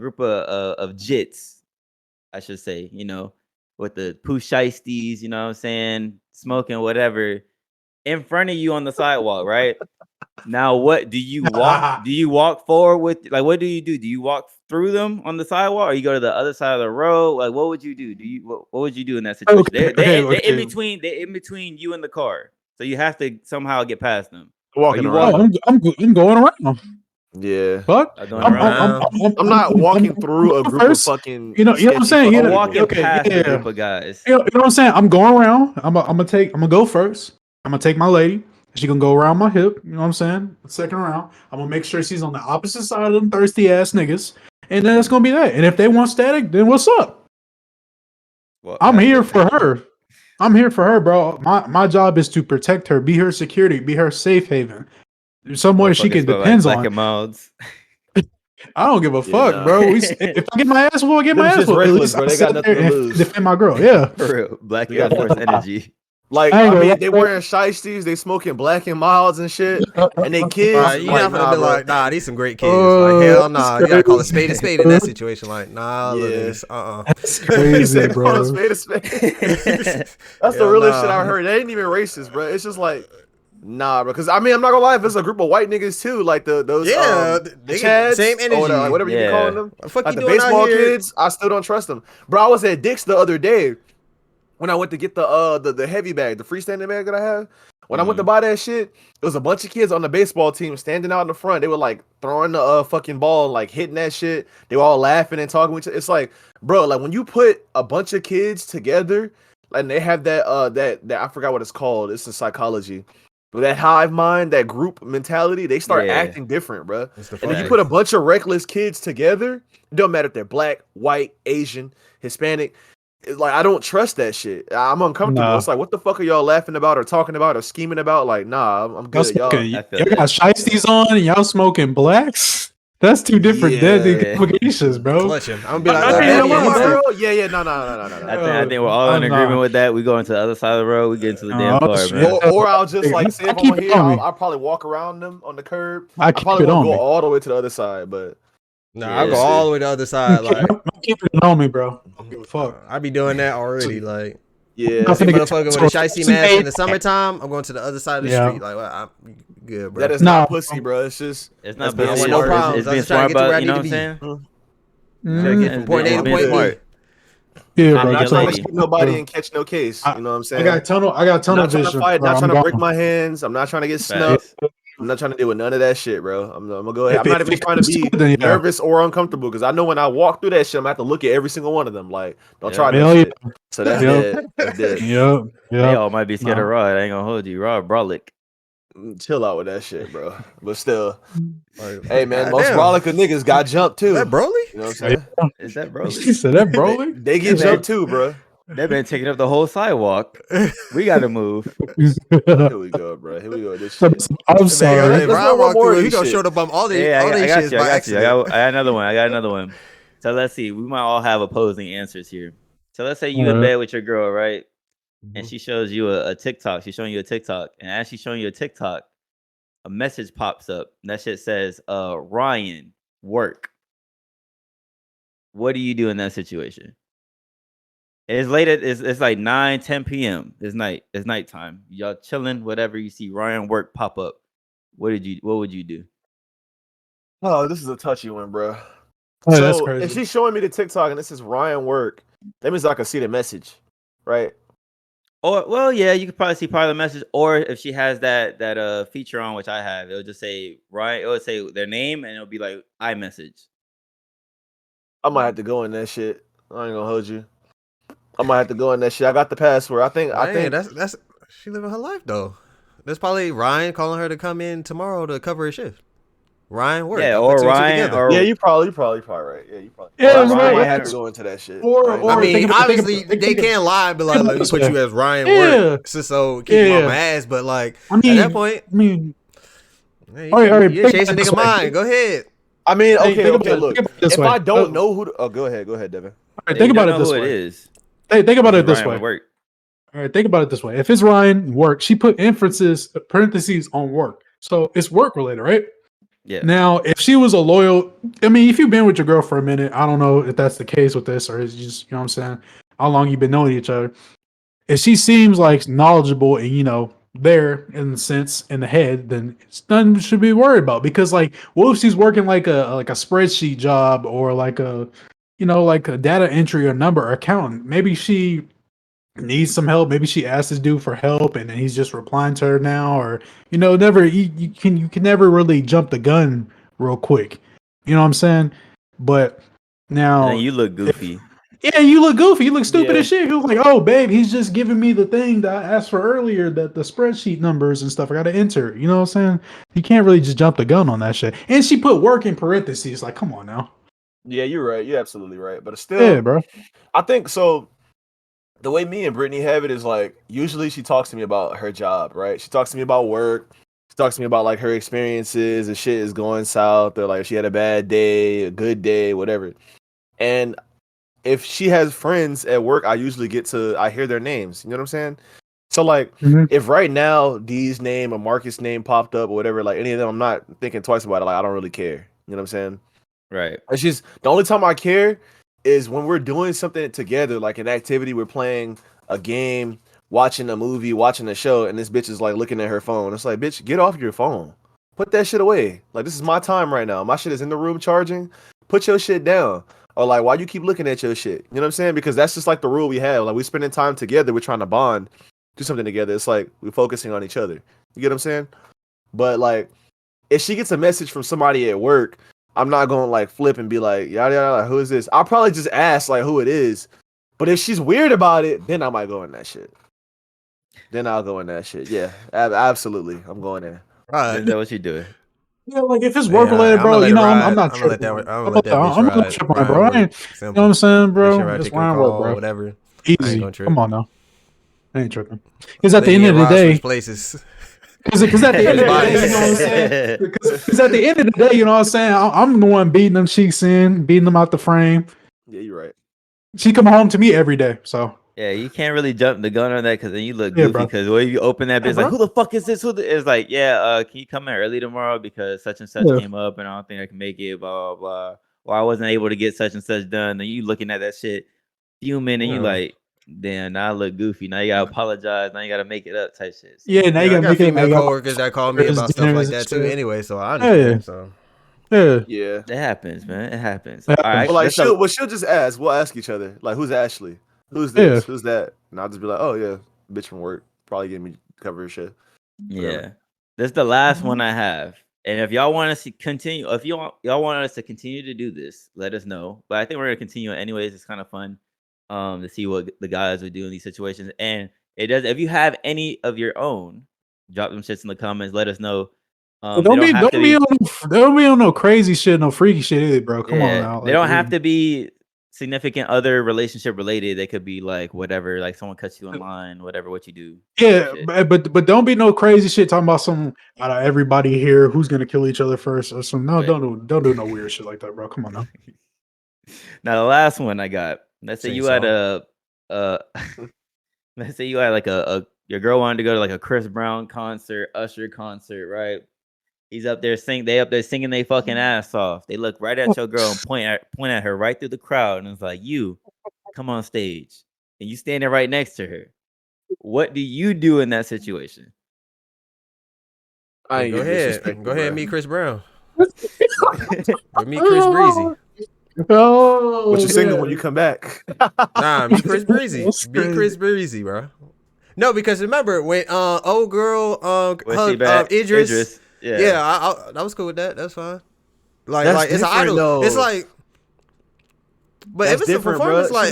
jits, I should say, with the poo shiesties, you know what I'm saying, smoking whatever, in front of you on the sidewalk, right? Now, what do you walk? Do you walk forward with? Like, what do you do? Do you walk through them on the sidewalk, or you go to the other side of the road? Like, what would you do? What would you do in that situation? They're in between. They're in between you and the car, so you have to somehow get past them. Walking around. I'm going around. Yeah. Fuck. I'm not walking through a group of fucking. You know what I'm saying? You're walking past a group of guys. You know what I'm saying? I'm going around. I'm gonna go first. I'm gonna take my lady. She gonna go around my hip. You know what I'm saying? Second round. I'm gonna make sure she's on the opposite side of them thirsty ass niggas. And then that's gonna be that. And if they want static, then what's up? Well, I'm here for her. I'm here for her, bro. My job is to protect her, be her security, be her safe haven. Someone she can depend on. I don't give a fuck, bro. If I get my ass whooped, I get my ass whooped. At least I sit there and defend my girl. Yeah, for real. Black Air Force energy. Like, I mean, they wearing shiesties, they smoking Black and Milds and shit, and they kids. You're not gonna be like, nah, these some great kids. Like, hell nah, you gotta call a spade in that situation. Like, nah, look at this. That's crazy, bro. That's the realest shit I heard. They ain't even racist, bro. It's just like, nah, bro. Because I mean, I'm not gonna lie, if it's a group of white niggas too, like those they Chads, same energy, or whatever you be calling them, like the baseball kids, I still don't trust them, bro. I was at Dick's the other day when I went to get the heavy bag, the freestanding bag that I have. When I went to buy that shit, it was a bunch of kids on the baseball team standing out in the front. They were like throwing the fucking ball, like hitting that shit. They were all laughing and talking with each other. It's like, bro, like when you put a bunch of kids together, and they have that I forgot what it's called. It's the psychology. But that hive mind, that group mentality, they start acting different, bro. And then you put a bunch of reckless kids together, it don't matter if they're black, white, Asian, Hispanic. It's like, I don't trust that shit. I'm uncomfortable. Nah. It's like, what the fuck are y'all laughing about or talking about or scheming about? Like, nah, I'm good. Y'all got shiesties on and y'all smoking blacks? That's two different deadly complications, bro. I'm gonna be like, no. I think we're all in agreement with that. We go into the other side of the road. We get into the damn car, man. Or I'll just like say if I'm here, I'll probably walk around them on the curb. I probably won't go all the way to the other side, but I'll go all the way to the other side. Like, I'm keeping it on me, bro. I don't give a fuck. I be doing that already. Like, yeah, see motherfucker with a shiesty mask in the summertime. I'm going to the other side of the street. Like, well, I'm good, bro. That is not pussy, bro. It's just not being smart. No problems. It's being smart about, you know what I'm saying? Get from point A to point B. Yeah, I'm not trying to shoot nobody and catch no case. You know what I'm saying? I got tunnel vision. Trying to fight, not trying to break my hands. I'm not trying to get snuffed. I'm not trying to deal with none of that shit, bro. I'm gonna go ahead. I'm not even trying to be nervous or uncomfortable because I know when I walk through that shit, I'm gonna have to look at every single one of them. Like, don't try that shit. So that's dead. That's dead. Yeah. They all might be scared of Rod. I ain't gonna hold you. Rod Brolic. Chill out with that shit, bro. But still, hey man, most Brolic niggas got jumped too. Is that Broly? You know what I'm saying? Is that Broly? He said that Broly? They get jumped too, bro. They've been taking up the whole sidewalk. We gotta move. Here we go, bro. Here we go. This shit. I'm sorry. Ryan walked through. He gonna show up on all these. I got shit you. I got another one. So let's see. We might all have opposing answers here. So let's say you in bed with your girl, right? And she shows you a TikTok. She's showing you a TikTok, and as she's showing you a TikTok, a message pops up. And that shit says, "Ryan, work." What do you do in that situation? It's late. It's like 9-10 p.m. It's nighttime. Y'all chilling. Whatever, you see Ryan work pop up. What would you do? Oh, this is a touchy one, bro. Oh, so that's crazy. If she's showing me the TikTok and this is Ryan work, that means I can see the message, right? Or well, yeah, you could probably see part of the message. Or if she has that feature on, which I have, it'll just say Ryan. It would say their name and it'll be like iMessage. I might have to go in that shit. I ain't gonna hold you. I might have to go in that shit. I got the password. I think that's she living her life though. There's probably Ryan calling her to come in tomorrow to cover his shift. Ryan work. Yeah, or Ryan. Or, you probably right. Yeah, you probably. Yeah, Ryan might have to go into that shit. Or I mean, obviously they can't lie, but like, let me put you as Ryan work, so keep him on my ass. But like, at that point, you're chasing nigga mind. Go ahead. I mean, okay. Look, if I don't know who, go ahead, Devin. All right, think about it this way. Think about it this way. All right, think about it this way. If it's Ryan work, she put parentheses on work, so it's work related, right? Yeah. Now, if she was a loyal, I mean, if you've been with your girl for a minute, I don't know if that's the case with this, or it's just, you know what I'm saying, how long you've been knowing each other. If she seems like knowledgeable and, you know, there in the sense in the head, then it's nothing should be worried about. Because like, what if she's working like a spreadsheet job or like a, you know, like a data entry or number or accountant? Maybe she needs some help. Maybe she asked this dude for help and then he's just replying to her now, or you know, never you can never really jump the gun real quick. You know what I'm saying? But And then now you look goofy. yeah, you look goofy. You look stupid Yeah. as shit. He was like, "Oh, babe, he's just giving me the thing that I asked for earlier, that the spreadsheet numbers and stuff. I got to enter." You know what I'm saying? You can't really just jump the gun on that shit. And she put work in parentheses. Like, come on now. Yeah, you're right. You're absolutely right. But still, Yeah, bro. I think so. The way me and Brittany have it is like usually she talks to me about her job, right? She talks to me about work. She talks to me about like her experiences and shit is going south, or like she had a bad day, a good day, whatever. And if she has friends at work, I hear their names. You know what I'm saying? So like Mhm. if right now Dee's name or Marcus' name popped up or whatever, like any of them, I'm not thinking twice about it. Like I don't really care. You know what I'm saying? Right. It's just the only time I care is when we're doing something together, like an activity, we're playing a game, watching a movie, watching a show, and this bitch is like looking at her phone. It's like, bitch, get off your phone. Put that shit away. Like, this is my time right now. My shit is in the room charging. Put your shit down. Or like, why you keep looking at your shit? You know what I'm saying? Because that's just like the rule we have. Like, we spending time together. We're trying to bond, do something together. It's like we're focusing on each other. You get what I'm saying? But like, if she gets a message from somebody at work, I'm not gonna like flip and be like, yada yada, who is this? I'll probably just ask like who it is. But if she's weird about it, then I might go in that shit. Then I'll go in that shit. Yeah, absolutely. I'm going there. Is that what you doing? Yeah, like if it's Yeah, work related, I'm bro, gonna let you it know, I'm ride. not I'm gonna let tripping. that. On I'm it. gonna let that bitch I'm not ride. tripping on it, Ride bro. I work. ain't, you know what Simple. I'm saying, Make bro? sure I Just take a ride work, call, bro. whatever. I ain't Easy. gonna trip. Come on now. I ain't tripping. Because at the Let end me of and the Rob switch day, places. because at the end of the day, you know what I'm saying? Because at the end of the day, you know what I'm saying? I'm the one beating them cheeks in, beating them out the frame. Yeah, you're right. She come home to me every day, so Yeah, you can't really jump the gun on that because then you look yeah, goofy. bro. Because when you open that bitch, like, bro. who the fuck is this? It's like, yeah, can you come in early tomorrow because such and such Yeah. came up and I don't think I can make it. Blah blah blah. Or I wasn't able to get such and such done. And you looking at that shit, fuming, and you Yeah. like, damn, now I look goofy. Now you gotta apologize. Now you gotta make it up, type shit. So, Yeah, now you Yeah, I gotta got make it. Now female you got coworkers that call me about stuff like dinners and that too. shit. Anyway, so I Yeah, understand. So yeah. Yeah. it happens, man. It happens. It All happens. right, But like that's a, she'll just ask. We'll ask each other. Like, who's Ashley? Who's Yeah. this? Who's that? And I'll just be like, oh yeah, bitch from work. Probably give me cover of shit. yeah. That's the last one I have. And if y'all want us to continue, if y'all want us to continue to do this, let us know. But I think we're gonna continue it anyways. It's kind of fun to see what the guys would do in these situations. And it does, if you have any of your own, drop them shits in the comments. Let us know. They don't have to be Don't be on no crazy shit, no freaky shit either, bro. Come on yeah, now. they Like, don't have to be significant other relationship related. They could be like whatever, like someone cuts you in line, whatever, what you do. yeah, Shit. but don't be no crazy shit talking about some out of everybody here who's gonna kill each other first or some. No, Right. don't do no weird shit like that, bro. Come on now. Now the last one I got. Let's say you had Chainsaw. let's say you had like a your girl wanted to go to like a Chris Brown concert, Usher concert, right? He's up there they up there singing they fucking ass off. They look right at your girl and point at her right through the crowd, and it's like, you come on stage, and you standing right next to her. What do you do in that situation? I Yeah, ain't go get ahead. disrespected, Go ahead and bro. meet Chris Brown. Or meet Chris Breezy. Oh, But you're single when man. you come back. Nah, meet Chris Breezy. That's Meet Chris crazy. Breezy, bro. No, because remember when old girl Was she hugged back? Idris. Yeah. Yeah, I was cool with that. That's fine. Like That's it's an different, idol. though. It's like, but That's if it's different, a performance, bro. like She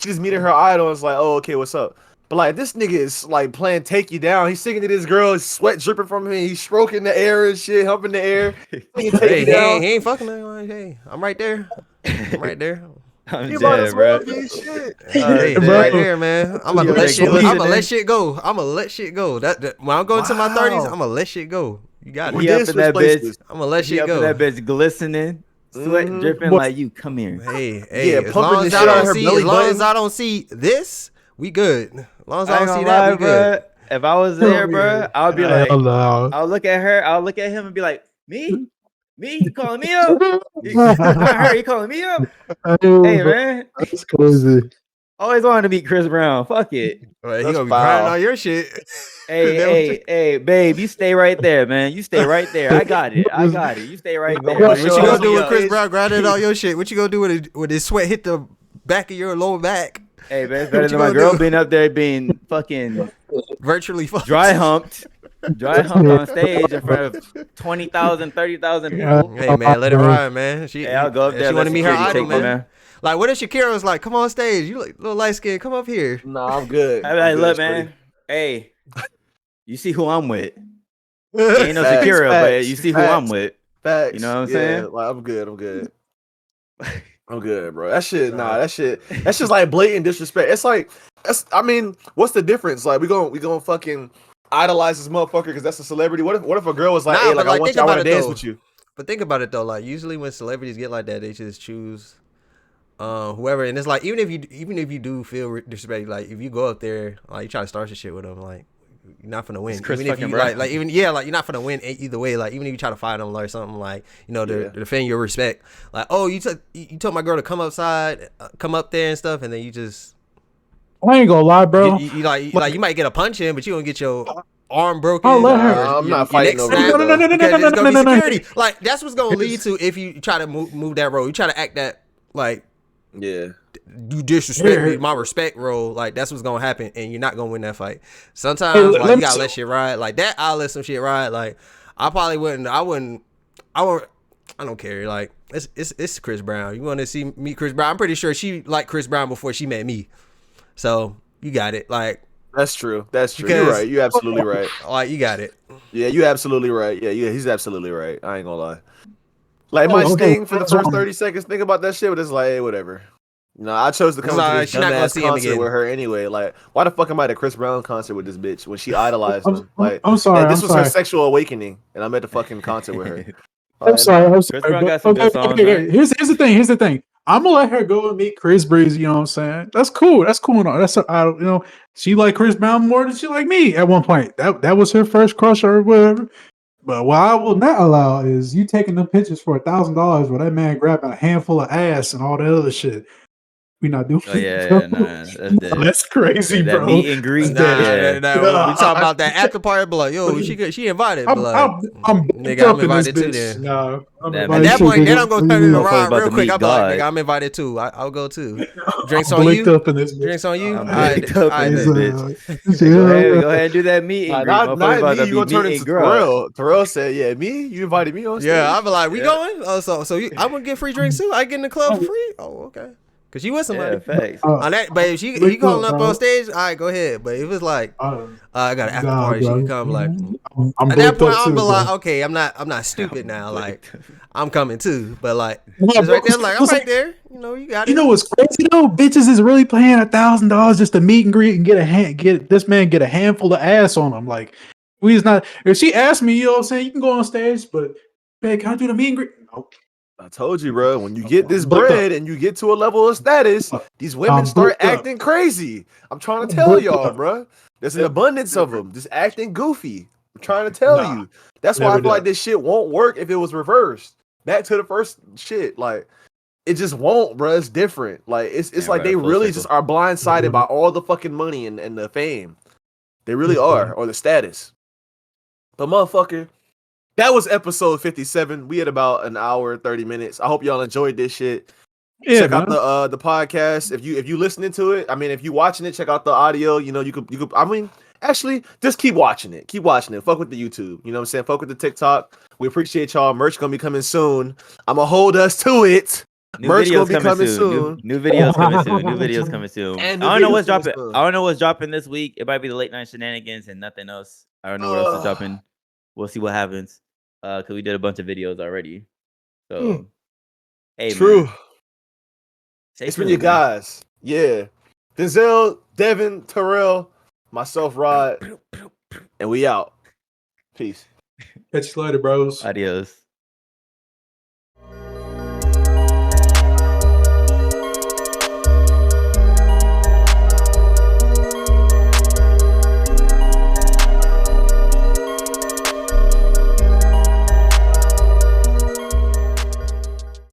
just meeting her idol. And it's like, oh, okay, what's up? But like this nigga is like playing "Take You Down." He's singing to this girl, his sweat dripping from him. He's stroking the air and shit, humping the air. Singing "Take hey, You Down." he ain't fucking her. Like, hey, I'm right there. I'm right there. I'm He might dead, as well bro. be shit. Hey, Damn. they right there, man. I'm gonna Yo, let that's shit. so I'm gonna listening. let shit go. I'm gonna let shit go. That when I'm going to my 30s, I'm gonna let shit go. You got We He it. up did in switch that bitch. places. I'm gonna let He shit up in go. that bitch glistening, sweat Mhm. dripping Boy. like you. Come here. Hey, Yeah, as pumping long the as I shit out don't of her see, belly as long as button. I don't see this, we good. As long as I I ain't don't see gonna that, lie, we good. bro. If I was there, bro, I would be Hell like, no. I'll look at her, I'll look at him and be like, me? Me? You calling me up? I heard you calling me up. Hey, man. That's crazy. Always wanted to beat Chris Brown. Fuck it. Right, he gonna be crying all your shit. Hey, babe, you stay right there, man. You stay right there. I got it. You stay right there. What you gonna do with Chris Brown grinding all your shit? What you gonna do when his sweat hit the back of your lower back? Hey, man, it's better than my girl being up there being fucking virtually fucked. dry humped on stage in front of 20,000, 30,000 people. Hey, man, let it ride, man. I'll go up there. She want to meet her idol, man. Like, what if Shakira was like, come on stage, you look little light skin, come up here. Nah, I'm good. I'm like, look, man. Hey, you see who I'm with. Ain't no Shakira, but you see who I'm with. Facts. You know what I'm saying? Like, I'm good, bro. That's just like blatant disrespect. It's like, I mean, what's the difference? Like, we gonna fucking idolize this motherfucker because that's a celebrity. What if a girl was like, hey, like, I want to dance with you? But think about it though, like usually when celebrities get like that, they just choose whoever, and it's like even if you do feel disrespected, like if you go up there, like you try to start some shit with them, like you're not gonna win. Even if you like you're not gonna win either way. Like even if you try to fight them or something, like to defend your respect, like you told my girl to come outside, come up there and stuff, and then you just. I ain't gonna lie, bro. You might get a punch in, but you gonna get your arm broken. I'll let her. I'm not fighting over security. Like that's what's gonna lead to if you try to move that role. You try to act that like. Yeah, you disrespect me, my respect role. Like that's what's gonna happen, and you're not gonna win that fight. Sometimes you gotta let shit ride. Like that, I'll let some shit ride. Like I probably wouldn't. I don't care. Like it's Chris Brown. You want to meet Chris Brown? I'm pretty sure she liked Chris Brown before she met me. So you got it. Like that's true. You're right. You're absolutely right. Like you got it. Yeah, you absolutely right. Yeah, he's absolutely right. I ain't gonna lie. Like, it might sting for the first 30 seconds. Think about that shit, but it's like, hey, whatever. You know, I chose to come to this dumbass concert with her anyway. Like, why the fuck am I at a Chris Brown concert with this bitch when she idolized him? Like, I'm sorry. This was her sexual awakening, and I'm at the fucking concert with her. I'm sorry. Chris Brown got some good songs. Okay. Here's the thing. I'm gonna let her go and meet Chris Breezy. You know what I'm saying? That's cool. And all. She liked Chris Brown more than she liked me at one point. That was her first crush or whatever. But what I will not allow is you taking them pictures for $1,000 with that man grabbing a handful of ass and all that other shit. We not doing that's crazy, bro. That meet and greet. We talk about that after party, but like, yo, she invited. But like, I'm invited too. Then at that point, then I'm gonna turn it around real quick. I'm like, nigga, I'm invited too. I'll go too. Drinks on you. Drinks on you. Go ahead and do that meeting. Not me. You gonna turn into Terrell. Terrell said, "Yeah, me. You invited me on stage." Yeah, I'll be like, "We going?" So I'm gonna get free drinks too. I get in the club for free. Oh, okay. Cause you with somebody. Yeah, on that, but if you calling up on stage, all right, go ahead. But if it's like, I got an after party, she can come. Like, at that point, I'm like, okay, I'm not stupid now. Like, I'm coming too. But like, it's right there. Like, I'm right there. You know, you got it. You know what's crazy though? Bitches is really paying $1,000 just to meet and greet and get a handful of ass on them. Like, we is not. If she asked me, you know what I'm saying, you can go on stage, but man, can I do the meet and greet? Nope. I told you, bro. When you get this bread and you get to a level of status, these women start acting crazy. I'm trying to tell y'all, bro. There's an abundance of them just acting goofy. I'm trying to tell you. That's why I feel like this shit won't work if it was reversed. Back to the first shit, like it just won't, bro. It's different. Like it's like they really just are blindsided by all the fucking money and the fame. They really are, or the status. But motherfucker. That was episode 57. We had about an hour, 30 minutes. I hope y'all enjoyed this shit. Yeah, check out the podcast. If you listening to it, I mean, if you watching it, check out the audio. You know, you could. I mean, actually, just keep watching it. Keep watching it. Fuck with the YouTube. You know what I'm saying? Fuck with the TikTok. We appreciate y'all. Merch gonna be coming soon. I'm gonna hold us to it. Merch gonna be coming soon. New videos coming soon. I don't know what's dropping. I don't know what's dropping this week. It might be the late night shenanigans and nothing else. I don't know what else is dropping. We'll see what happens. Because we did a bunch of videos already. So, hey, true. Man. It's been you guys. Yeah. Denzel, Devin, Terrell, myself, Rod, and we out. Peace. Catch you later, bros. Adios.